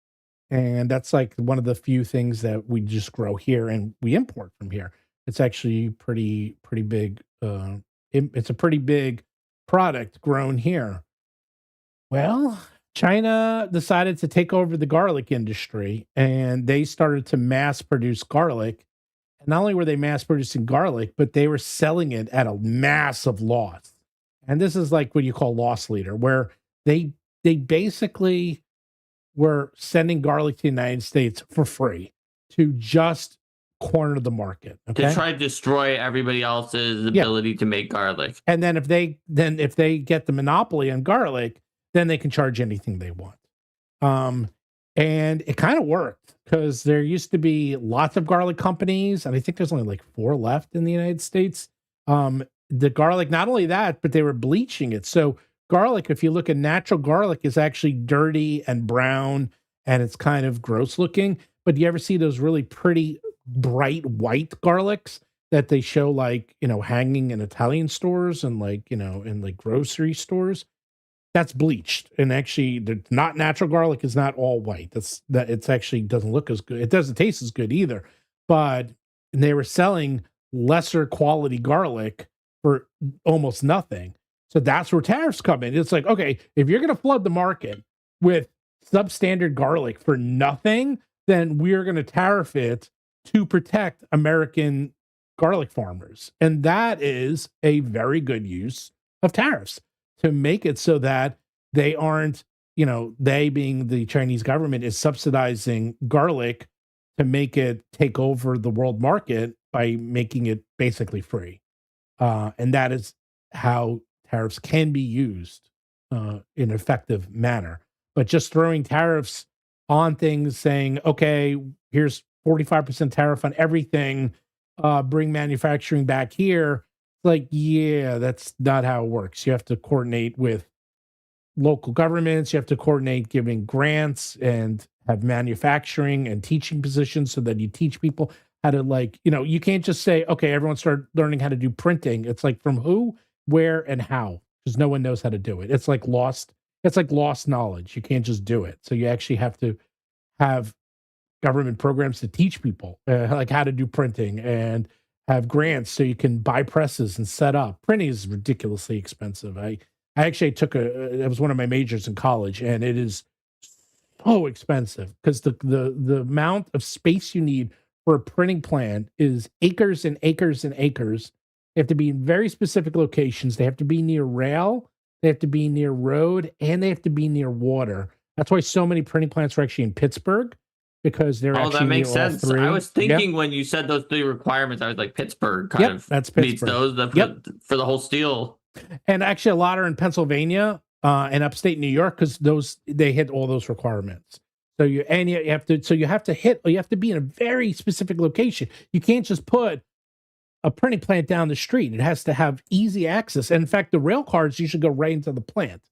and that's like one of the few things that we just grow here and we import from here. It's actually pretty big. It's a pretty big product grown here. Well, China decided to take over the garlic industry, and they started to mass produce garlic. And not only were they mass producing garlic, but they were selling it at a massive loss. And this is like what you call loss leader, where they basically were sending garlic to the United States for free to just corner the market, to try to destroy everybody else's ability to make garlic. And then if they get the monopoly on garlic, then they can charge anything they want. And it kind of worked, because there used to be lots of garlic companies, and I think there's only like 4 left in the United States. The garlic, not only that, but they were bleaching it. So garlic, if you look at natural garlic, is actually dirty and brown, and it's kind of gross looking. But do you ever see those really pretty bright white garlics that they show, like, hanging in Italian stores and in like grocery stores? That's bleached. And actually, the not natural garlic is not all white. It's actually doesn't look as good. It doesn't taste as good either. But they were selling lesser quality garlic for almost nothing. So that's where tariffs come in. It's like, okay, if you're going to flood the market with substandard garlic for nothing, then we're going to tariff it to protect American garlic farmers. And that is a very good use of tariffs, to make it so that they aren't, they being the Chinese government is subsidizing garlic to make it take over the world market by making it basically free. And that is how tariffs can be used in an effective manner. But just throwing tariffs on things, saying, okay, here's 45% tariff on everything, bring manufacturing back here, like, yeah, that's not how it works. You have to coordinate with local governments. You have to coordinate giving grants and have manufacturing and teaching positions so that you teach people how to, like, you can't just say, okay, everyone start learning how to do printing. It's like, from who, where, and how, because no one knows how to do it. It's like lost knowledge. You can't just do it. So you actually have to have government programs to teach people like how to do printing, and have grants so you can buy presses and set up. Printing is ridiculously expensive. I actually took it was one of my majors in college, and it is so expensive because the amount of space you need for a printing plant is acres and acres and acres. They have to be in very specific locations. They have to be near rail, they have to be near road, and they have to be near water. That's why so many printing plants are actually in Pittsburgh, because they're actually that makes near all sense. three. I was thinking when you said those 3 requirements, I was like, Pittsburgh kind of that's meets Pittsburgh. those for the whole steel. And actually, a lot are in Pennsylvania and upstate New York, because they hit all those requirements. So you have to be in a very specific location. You can't just put a printing plant down the street. It has to have easy access. And in fact, the rail cars usually go right into the plant.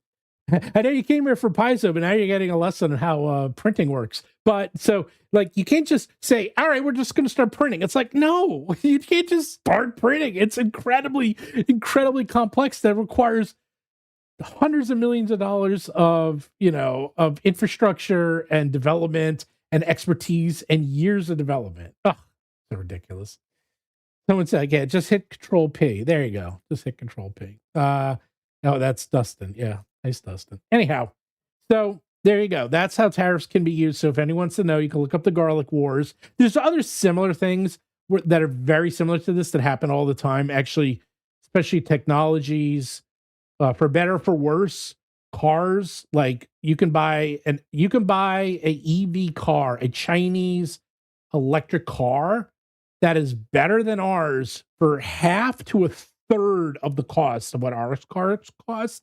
I know you came here for Paizo, but now you're getting a lesson on how printing works. But so, like, you can't just say, all right, we're just going to start printing. It's like, no, you can't just start printing. It's incredibly, incredibly complex. That requires hundreds of millions of dollars of infrastructure and development and expertise and years of development. Oh, so ridiculous. Someone said, yeah, just hit Control P. There you go. Just hit Control P. No, that's Dustin. Yeah. Nice, Dustin. Anyhow, so there you go. That's how tariffs can be used. So if anyone wants to know, you can look up the Garlic Wars. There's other similar things that are very similar to this that happen all the time, actually, especially technologies, for better or for worse. Cars, like you can buy a EV car, a Chinese electric car that is better than ours for half to a third of the cost of what our cars cost.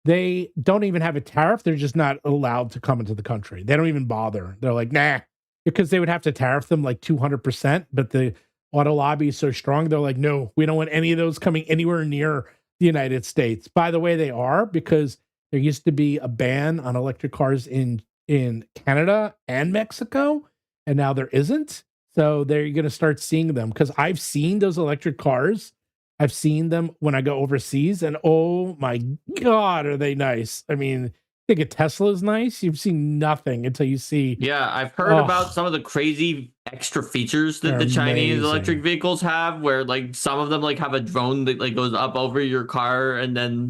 They don't even have a tariff. They're just not allowed to come into the country. They don't even bother. They're like, nah, because they would have to tariff them like 200%. But the auto lobby is so strong. They're like, no, we don't want any of those coming anywhere near the United States. By the way, they are, because there used to be a ban on electric cars in Canada and Mexico, and now there isn't. So they're going to start seeing them, because I've seen those electric cars. I've seen them when I go overseas, and oh my God, are they nice? I mean, think a Tesla is nice. You've seen nothing until you see. Yeah, I've heard about some of the crazy extra features that the Chinese electric vehicles have, where like some of them like have a drone that like goes up over your car and then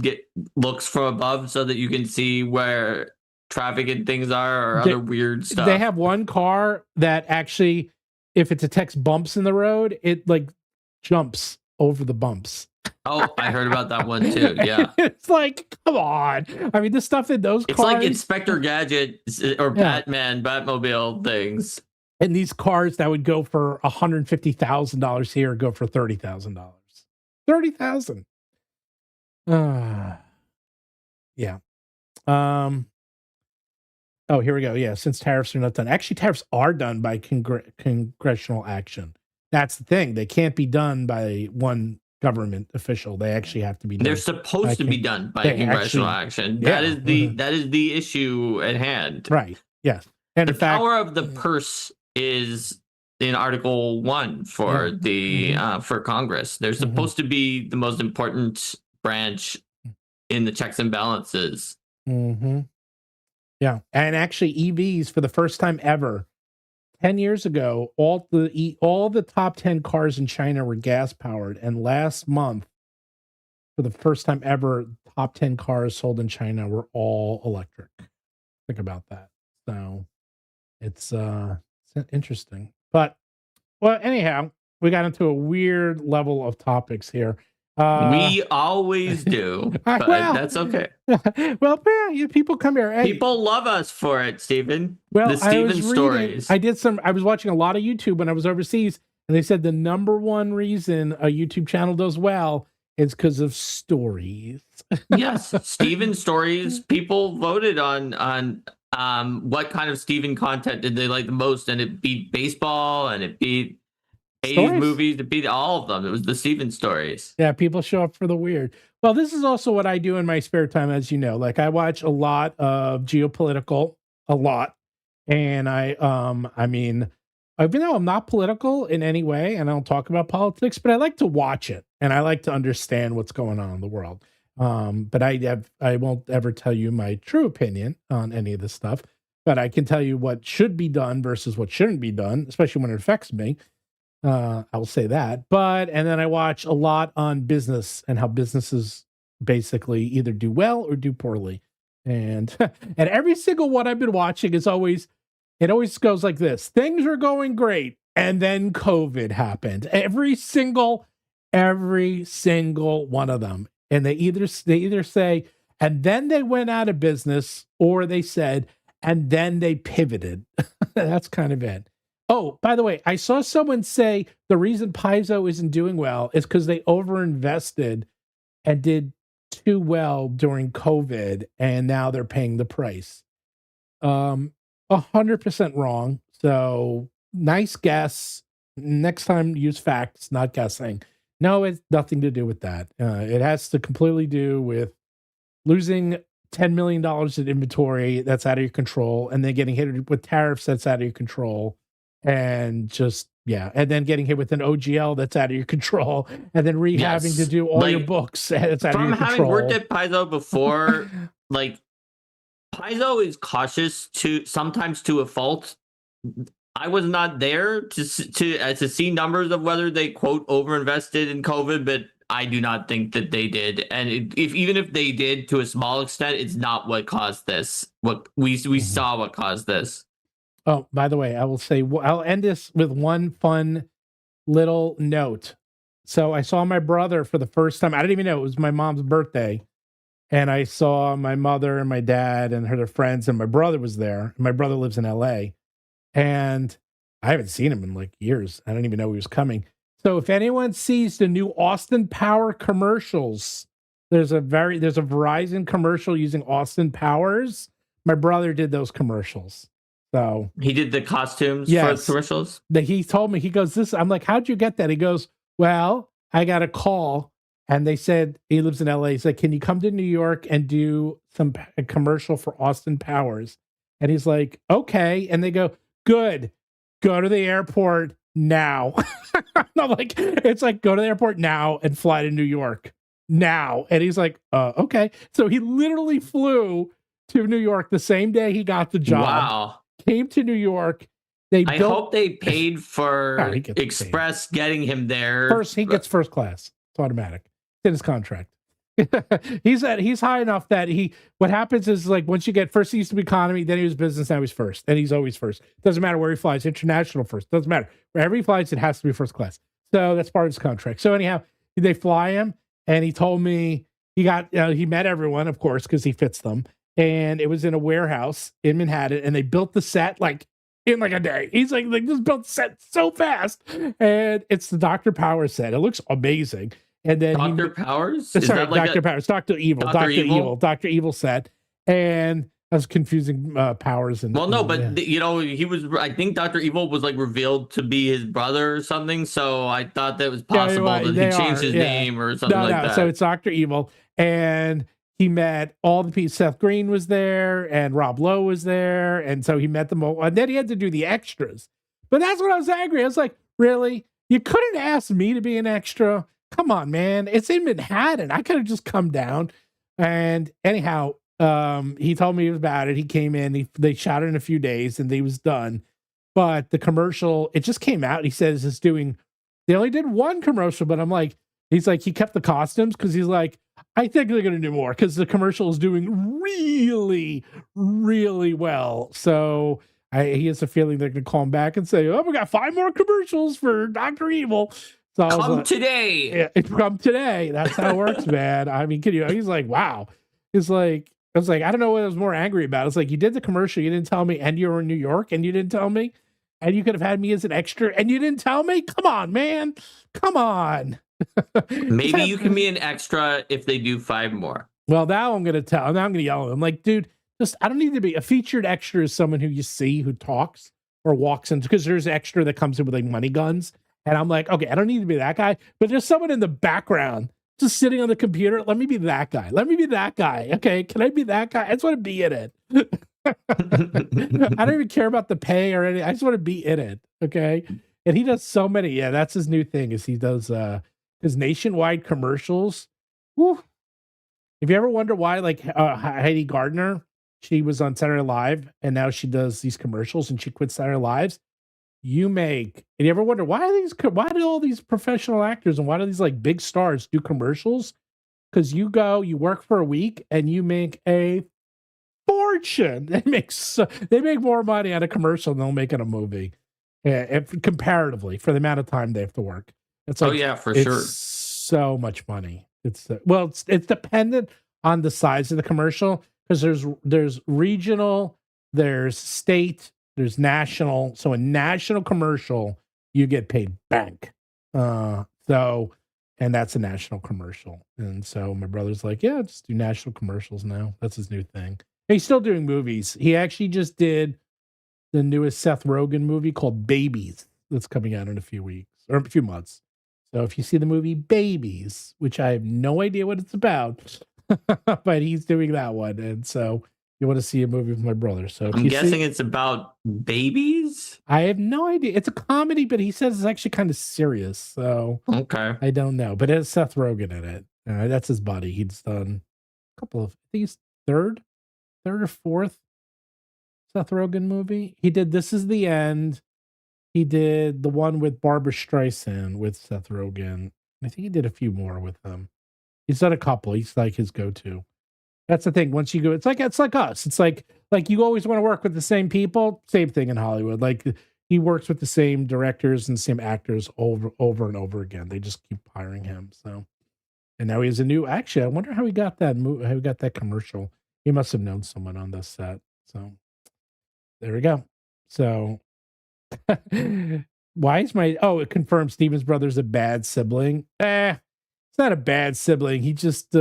looks from above so that you can see where traffic and things are, or other weird stuff. They have one car that actually, if it detects bumps in the road, it like jumps over the bumps. Oh, I heard about that one too. Yeah. It's like, come on. I mean, the stuff in those cars. It's like Inspector Gadget or Batmobile things. And these cars that would go for $150,000 here go for $30,000. $30,000. Yeah. Oh, here we go. Yeah, since tariffs are not done. Actually, tariffs are done by congressional action. That's the thing. They can't be done by one government official. They actually have to be done. They're supposed to be done by congressional action. Yeah. That is the issue at hand. Right. Yes. And the power of the purse is in Article 1 for the for Congress. They're supposed to be the most important branch in the checks and balances. Yeah. And actually, EVs, for the first time ever, 10 years ago, all the top 10 cars in China were gas powered. And last month, for the first time ever, top 10 cars sold in China were all electric. Think about that. So it's interesting. But, well, anyhow, we got into a weird level of topics here. We always do, but that's okay. Well, yeah, people come here. Hey, people love us for it, Stephen. Well, the Stephen stories. I was watching a lot of YouTube when I was overseas, and they said the number one reason a YouTube channel does well is because of stories. Yes, Stephen stories. People voted on what kind of Stephen content did they like the most, and it beat baseball, and it beat 80s movies, to beat all of them. It was the Steven stories. Yeah, people show up for the weird. Well, this is also what I do in my spare time, as you know. Like I watch a lot of geopolitical, a lot. And I mean, even though I'm not political in any way and I don't talk about politics, but I like to watch it and I like to understand what's going on in the world. But I won't ever tell you my true opinion on any of this stuff, but I can tell you what should be done versus what shouldn't be done, especially when it affects me. I will say that. And then I watch a lot on business and how businesses basically either do well or do poorly. And and every single one I've been watching is always, it always goes like this. Things are going great. And then COVID happened. Every single one of them. And they either say, and then they went out of business, or they said, and then they pivoted. That's kind of it. Oh, by the way, I saw someone say the reason Paizo isn't doing well is because they overinvested and did too well during COVID, and now they're paying the price. 100% wrong. So nice guess. Next time, use facts, not guessing. No, it's nothing to do with that. It has to completely do with losing $10 million in inventory that's out of your control, and then getting hit with tariffs that's out of your control, and just and then getting hit with an OGL that's out of your control, and then having to do all your books that's out of your control. From having worked at Paizo before, like Paizo is cautious sometimes to a fault. I was not there to see numbers of whether they quote overinvested in COVID, but I do not think that they did. And even if they did to a small extent, it's not what caused this. What we saw what caused this. Oh, by the way, I will say, I'll end this with one fun little note. So I saw my brother for the first time. I didn't even know it was my mom's birthday. And I saw my mother and my dad and their friends, and my brother was there. My brother lives in LA. And I haven't seen him in like years. I didn't even know he was coming. So if anyone sees the new Austin Power commercials, there's a Verizon commercial using Austin Powers. My brother did those commercials. So he did the costumes for the commercials. He told me, he goes, I'm like, how'd you get that? He goes, well, I got a call and they said, he lives in LA. He's like, can you come to New York and do a commercial for Austin Powers? And he's like, okay. And they go, good, go to the airport now. I'm like, it's like, go to the airport now and fly to New York now. And he's like, okay. So he literally flew to New York the same day he got the job. Wow. Came to New York. I hope they paid for Express getting him there. First, he gets first class. It's automatic. It's in his contract. He's high enough that what happens is, like, once you get first, he used to be economy, then he was business, now he's first. And he's always first. Doesn't matter where he flies, international first. Doesn't matter. Wherever he flies, it has to be first class. So that's part of his contract. So anyhow, they fly him, and he told me he met everyone, of course, because he fits them. And it was in a warehouse in Manhattan, and they built the set in a day. He's like this built the set so fast. And it's the Dr. Powers set. It looks amazing. And then Dr. Powers? Sorry, Dr. Powers. Dr. Evil. Dr. Evil set. And I was confusing Powers. He was, I think Dr. Evil was like revealed to be his brother or something. So I thought that was possible that he changed his name or something like that. So it's Dr. Evil. And he met all the people. Seth Green was there and Rob Lowe was there. And so he met them all. And then he had to do the extras. But that's when I was angry. I was like, really? You couldn't ask me to be an extra? Come on, man. It's in Manhattan. I could have just come down. And anyhow, he told me about it. He came in. They shot it in a few days and he was done. But the commercial, it just came out. He says they only did one commercial, but I'm like, he's like, he kept the costumes because he's like, I think they're going to do more because the commercial is doing really, really well. So he has a feeling they're going to call him back and say, we got 5 more commercials for Dr. Evil. So come today. Yeah, come today. That's how it works, man. I mean, he's like, wow. It's like, I was like, I don't know what I was more angry about. It's like, you did the commercial, you didn't tell me, and you were in New York, and you didn't tell me, and you could have had me as an extra, and you didn't tell me? Come on, man. Come on. Maybe you can be an extra if they do 5 more. Well, now I'm going to tell. Now I'm going to yell at him. I'm like, dude, I don't need to be a featured extra. Is someone who you see who talks or walks in, because there's extra that comes in with like money guns And I'm like, okay, I don't need to be that guy, but there's someone in the background just sitting on the computer. Let me be that guy. Let me be that guy. Okay, can I be that guy? I just want to be in it. I don't even care about the pay or anything. I just want to be in it. Okay. And he does so many. Yeah, that's his new thing is he does his nationwide commercials. Woo. If you ever wonder why, like Heidi Gardner, she was on Saturday Night Live and now she does these commercials and she quit Saturday Night Live. And you ever wonder why do all these professional actors and why do these like big stars do commercials? Because you work for a week and you make a fortune. They make more money on a commercial than they'll make in a movie. Comparatively for the amount of time they have to work. It's like, for sure. So much money. It's dependent on the size of the commercial because there's regional, there's state, there's national. So a national commercial, you get paid bank. And that's a national commercial. And so my brother's like, yeah, just do national commercials now. That's his new thing. And he's still doing movies. He actually just did the newest Seth Rogen movie called Babies that's coming out in a few weeks or a few months. So if you see the movie Babies, which I have no idea what it's about, but he's doing that one. And so you want to see a movie with my brother. So I'm guessing it's about babies? I have no idea. It's a comedy, but he says it's actually kind of serious. So okay. I don't know. But it has Seth Rogen in it. That's his buddy. He's done a couple of, I think he's third or fourth Seth Rogen movie. He did This Is the End. He did the one with Barbara Streisand with Seth Rogen. I think he did a few more with them. He's done a couple. He's like his go-to. That's the thing. Once you go, it's like us. It's like you always want to work with the same people. Same thing in Hollywood. Like he works with the same directors and same actors over and over again. They just keep hiring him. So, and now he has a new. Actually, I wonder how he got that how he got that commercial. He must have known someone on this set. So there we go. So why is it confirms Steven's brother's a bad sibling? It's not a bad sibling. He just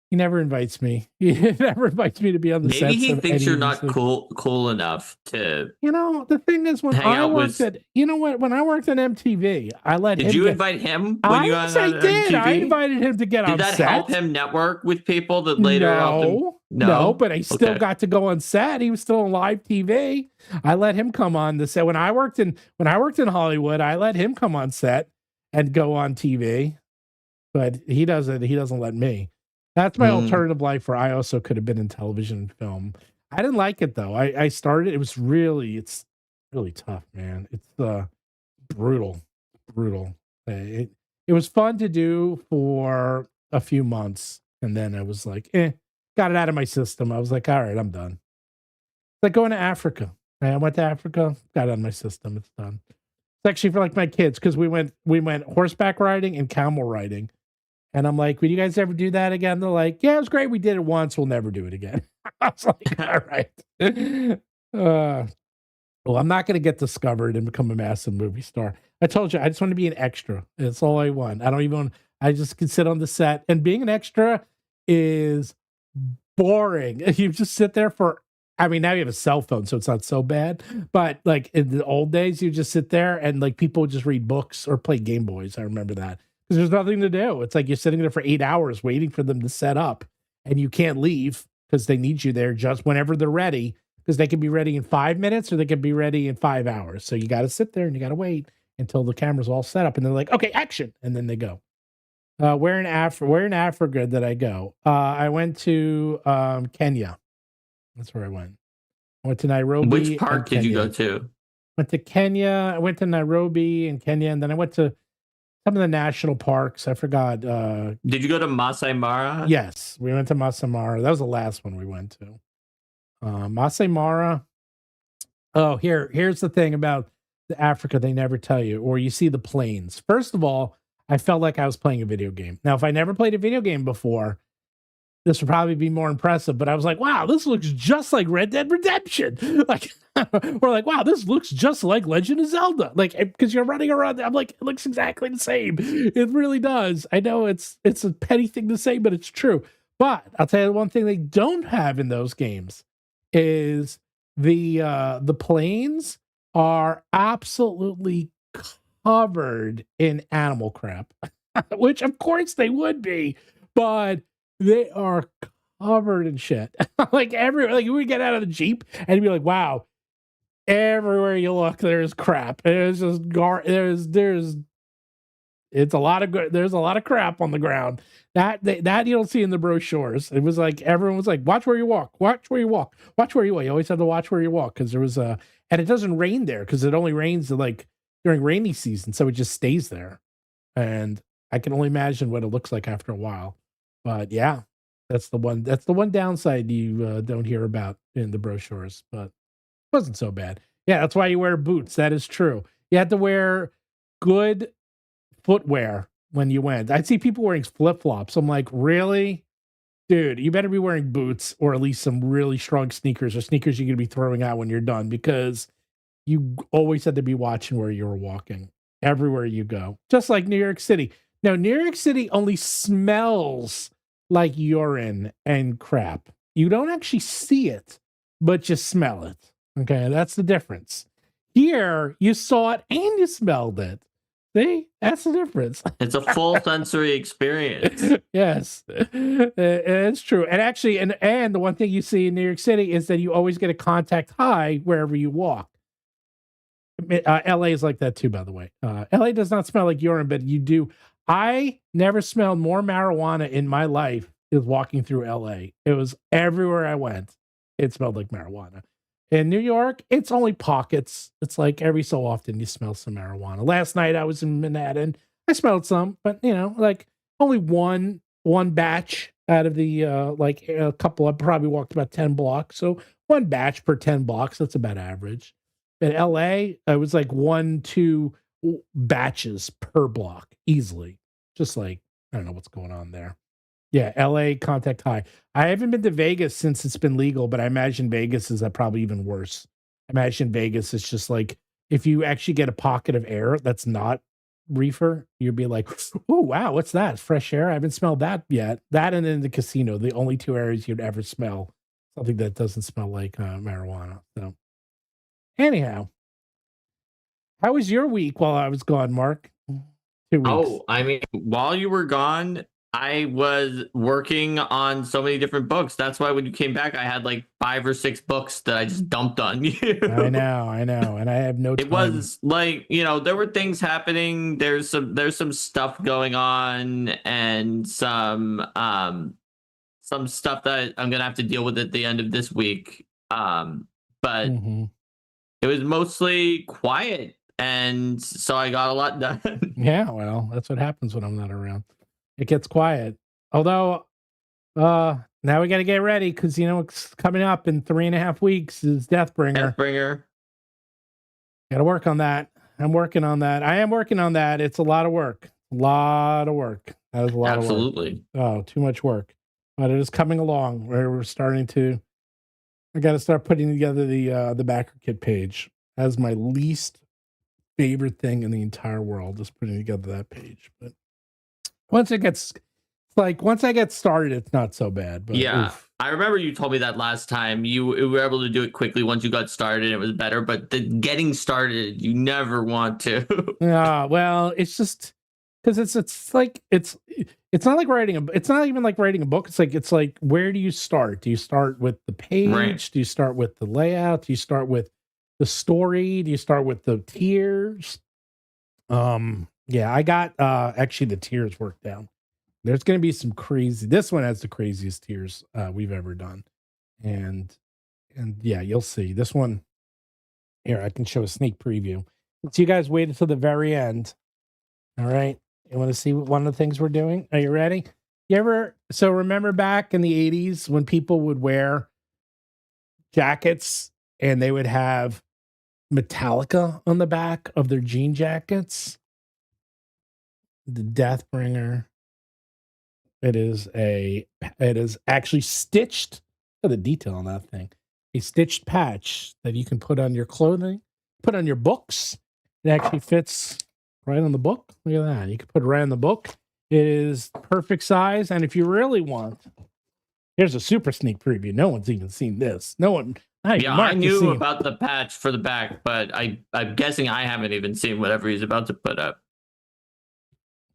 he never invites me. He never invites me to be on the set. Maybe he thinks you're not cool enough to. The thing is when I worked at when I worked on MTV, I let him. Did you invite him when you on I did. MTV? I invited him to get on set. Did that help him network with people that later helped him? No, but I still got to go on set. He was still on live TV. I let him come on the set. When I worked in Hollywood, I let him come on set and go on TV. But he doesn't let me. That's my alternative life where I also could have been in television and film. I didn't like it though. I started, it's really tough, man. It's brutal. It was fun to do for a few months. And then I was like, got it out of my system. I was like, all right, I'm done. It's like going to Africa. I went to Africa, got it out of my system. It's done. It's actually for like my kids because we went horseback riding and camel riding. And I'm like, would you guys ever do that again? They're like, yeah, it was great. We did it once. We'll never do it again. I was like, all right. Well, I'm not going to get discovered and become a massive movie star. I told you, I just want to be an extra. That's all I want. I just can sit on the set. And being an extra is boring. You just sit there now you have a cell phone, so it's not so bad. But like in the old days, you just sit there and like people would just read books or play Game Boys. I remember that. Because there's nothing to do. It's like you're sitting there for 8 hours waiting for them to set up and you can't leave because they need you there just whenever they're ready because they can be ready in 5 minutes or they can be ready in 5 hours. So you got to sit there and you got to wait until the camera's all set up and they're like, okay, action. And then they go. Where in Africa did I go? I went to Kenya. That's where I went. I went to Nairobi. Which park did you go to? Went to Kenya. I went to Nairobi and Kenya. And then I went to some of the national parks. I forgot. Did you go to Masai Mara? Yes, we went to Masai Mara. That was the last one we went to. Masai Mara. Oh, here's the thing about Africa they never tell you, or you see the plains. First of all, I felt like I was playing a video game. Now, if I never played a video game before, this would probably be more impressive. But I was like, wow, this looks just like Red Dead Redemption. Like, or like, wow, this looks just like Legend of Zelda. Like, because you're running around. I'm like, it looks exactly the same. It really does. I know it's a petty thing to say, but it's true. But I'll tell you one thing they don't have in those games is the plains are absolutely covered in animal crap, which of course they would be, but they are covered in shit. Like we get out of the Jeep and you'd be like, wow, everywhere you look, there's crap. There's just it's a lot of good. There's a lot of crap on the ground that you don't see in the brochures. It was like everyone was like, "Watch where you walk. Watch where you walk. Watch where you walk." You always have to watch where you walk because there was and it doesn't rain there because it only rains like during rainy season, so it just stays there. And I can only imagine what it looks like after a while. But yeah, that's the one. That's the one downside you don't hear about in the brochures, but it wasn't so bad. Yeah, that's why you wear boots. That is true. You had to wear good footwear when you went. I'd see people wearing flip-flops. I'm like, really? Dude, you better be wearing boots or at least some really strong sneakers or sneakers you're going to be throwing out when you're done because you always had to be watching where you were walking everywhere you go. Just like New York City. Now, New York City only smells like urine and crap. You don't actually see it, but you smell it. Okay, that's the difference. Here, you saw it and you smelled it. See, that's the difference. It's a full sensory experience. Yes, it's true. And actually, and the one thing you see in New York City is that you always get a contact high wherever you walk. LA is like that too, by the way. LA does not smell like urine, but you do. I never smelled more marijuana in my life as walking through LA. It was everywhere I went. It smelled like marijuana. In New York, it's only pockets. It's like every so often you smell some marijuana. Last night I was in Manhattan. I smelled some, but like only one batch out of the like a couple. I probably walked about 10 blocks. So one batch per 10 blocks. That's about average. In LA, it was like 1-2 batches per block easily. Just like, I don't know what's going on there. Yeah, LA contact high. I haven't been to Vegas since it's been legal, but I imagine Vegas is probably even worse. I imagine Vegas is just like, if you actually get a pocket of air that's not reefer, you'd be like, oh, wow, what's that? Fresh air? I haven't smelled that yet. That and in the casino, the only two areas you'd ever smell something that doesn't smell like marijuana. So anyhow, how was your week while I was gone, Mark? 2 weeks. Oh, I mean, while you were gone, I was working on so many different books. That's why when you came back, I had like 5 or 6 books that I just dumped on you. I know. And I have no time. It was like, there were things happening. There's some stuff going on and some stuff that I'm going to have to deal with at the end of this week. But it was mostly quiet. And so I got a lot done. Yeah, well, that's what happens when I'm not around. It gets quiet. Although, now we got to get ready because, it's coming up in 3.5 weeks is Deathbringer. Got to work on that. I'm working on that. I am working on that. It's a lot of work. That is a lot Absolutely. of work. Oh, too much work. But it is coming along. We're starting to. I got to start putting together the backer kit page. As my least favorite thing in the entire world is putting together that page. But once I get started, it's not so bad. But yeah, oof. I remember you told me that last time. You were able to do it quickly once you got started. It was better, but the getting started, you never want to. Yeah, well, it's just because it's not like writing it's not even like writing a book. It's like where do you start? Do you start with the page? Right. Do you start with the layout? Do you start with the story? Do you start with the tiers? Yeah, I got actually the tiers worked down. There's going to be some crazy. This one has the craziest tiers we've ever done, and yeah, you'll see this one. Here, I can show a sneak preview. So you guys wait until the very end. All right, you want to see one of the things we're doing? Are you ready? So remember back in the 80s when people would wear jackets and they would have Metallica on the back of their jean jackets? The Deathbringer. It is actually stitched. Look at the detail on that thing. A stitched patch that you can put on your clothing, put on your books. It actually fits right on the book. Look at that. You can put it right on the book. It is perfect size. And if you really want, here's a super sneak preview. No one's even seen this. Not Hey, Yeah, Mark, I you knew see. about the patch for the back, but I'm guessing I haven't even seen whatever he's about to put up.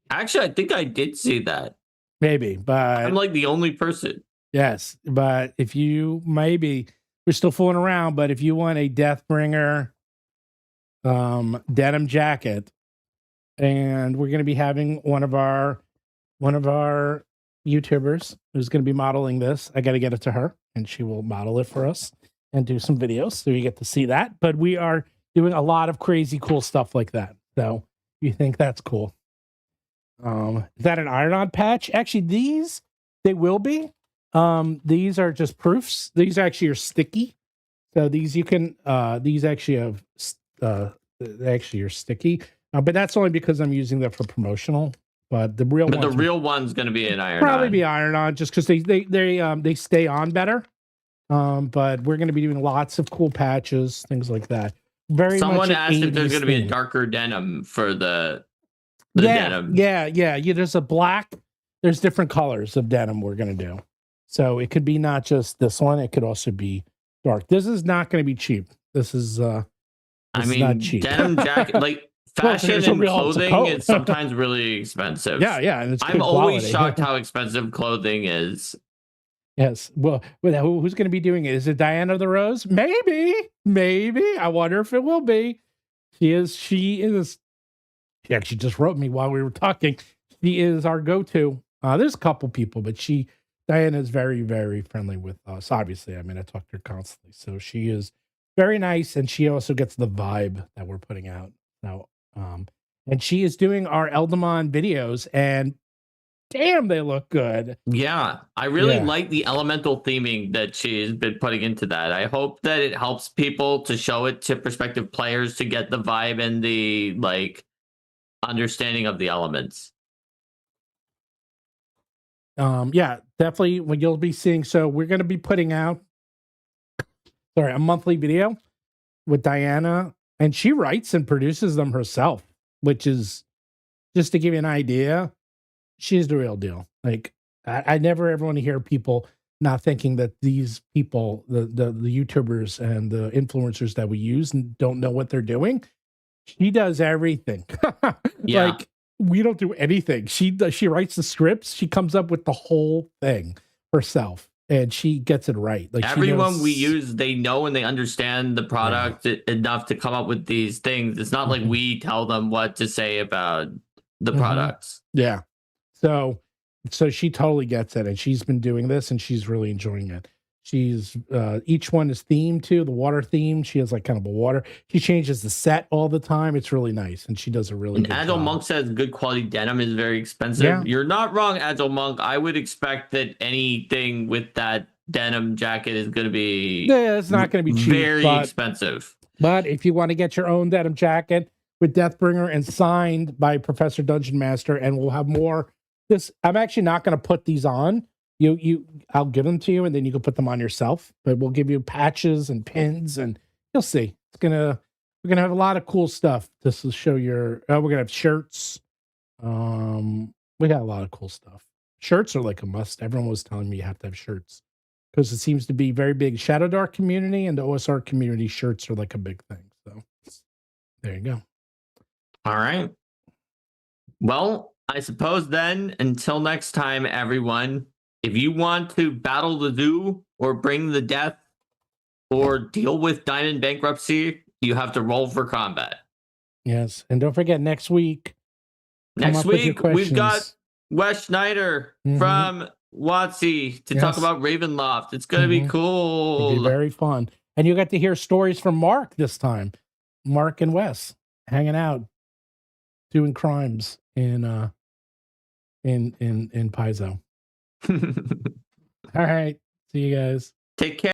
Actually, I think I did see that. Maybe, but I'm like the only person. yes, but if you maybe we're still fooling around, but if you want a Deathbringer denim jacket, and we're going to be having one of our YouTubers who's going to be modeling this. I got to get it to her, and she will model it for us and do some videos, so you get to see that. But we are doing a lot of crazy cool stuff like that. So you think that's cool? Is that an iron-on patch? Actually, they will be. These are just proofs. These actually are sticky. So these you can these actually have they actually are sticky. But that's only because I'm using that for promotional. But the real one's going to be an iron-on. Probably be iron-on just because they stay on better. But we're going to be doing lots of cool patches, things like that. Someone asked if there's going to be a darker denim for the denim. Yeah. There's a black. There's different colors of denim we're going to do. So it could be not just this one. It could also be dark. This is not going to be cheap. This is not cheap. Denim jacket, like fashion and clothing is sometimes really expensive. Yeah. And I'm always shocked how expensive clothing is. Yes. Well, who's going to be doing it? Is it Diana the Rose? Maybe. I wonder if it will be. She is. She actually just wrote me while we were talking. She is our go-to. There's a couple people, but Diana is very, very friendly with us. Obviously, I mean, I talk to her constantly. So she is very nice, and she also gets the vibe that we're putting out now. And she is doing our Eldamon videos, and damn, they look good. Yeah, I really like the elemental theming that she's been putting into that. I hope that it helps people to show it to prospective players to get the vibe and the understanding of the elements. Yeah, definitely what you'll be seeing. So we're going to be putting out a monthly video with Diana, and she writes and produces them herself, which is, just to give you an idea, she's the real deal. Like, I never ever want to hear people not thinking that these people, the YouTubers and the influencers that we use, and don't know what they're doing. She does everything. Yeah. Like, we don't do anything. She writes the scripts. She comes up with the whole thing herself, and she gets it right. Like, everyone we use, they know and they understand the product enough to come up with these things. It's not like we tell them what to say about the products. Yeah. So she totally gets it, and she's been doing this, and she's really enjoying it. She's each one is themed too. The water theme. She has like kind of a water. She changes the set all the time. It's really nice, and she does a really good Agile job. Monk says good quality denim is very expensive. Yeah. You're not wrong, Agile Monk. I would expect that anything with that denim jacket is going to be it's not going to be cheap, very expensive. But if you want to get your own denim jacket with Deathbringer and signed by Professor Dungeon Master, and we'll have more. I'm actually not going to put these on. I'll give them to you, and then you can put them on yourself. But we'll give you patches and pins, and you'll see. We're gonna have a lot of cool stuff. This will show your. We're gonna have shirts. We got a lot of cool stuff. Shirts are like a must. Everyone was telling me you have to have shirts because it seems to be very big. Shadowdark community and the OSR community, shirts are like a big thing. So there you go. All right. Well, I suppose then, until next time, everyone, if you want to battle the zoo or bring the death or deal with diamond bankruptcy, you have to roll for combat. Yes. And don't forget, next week, we've got Wes Schneider from WotC to talk about Ravenloft. It's going to be cool. It'll be very fun. And you got to hear stories from Mark this time. Mark and Wes hanging out, doing crimes in Paizo. All right. See you guys. Take care.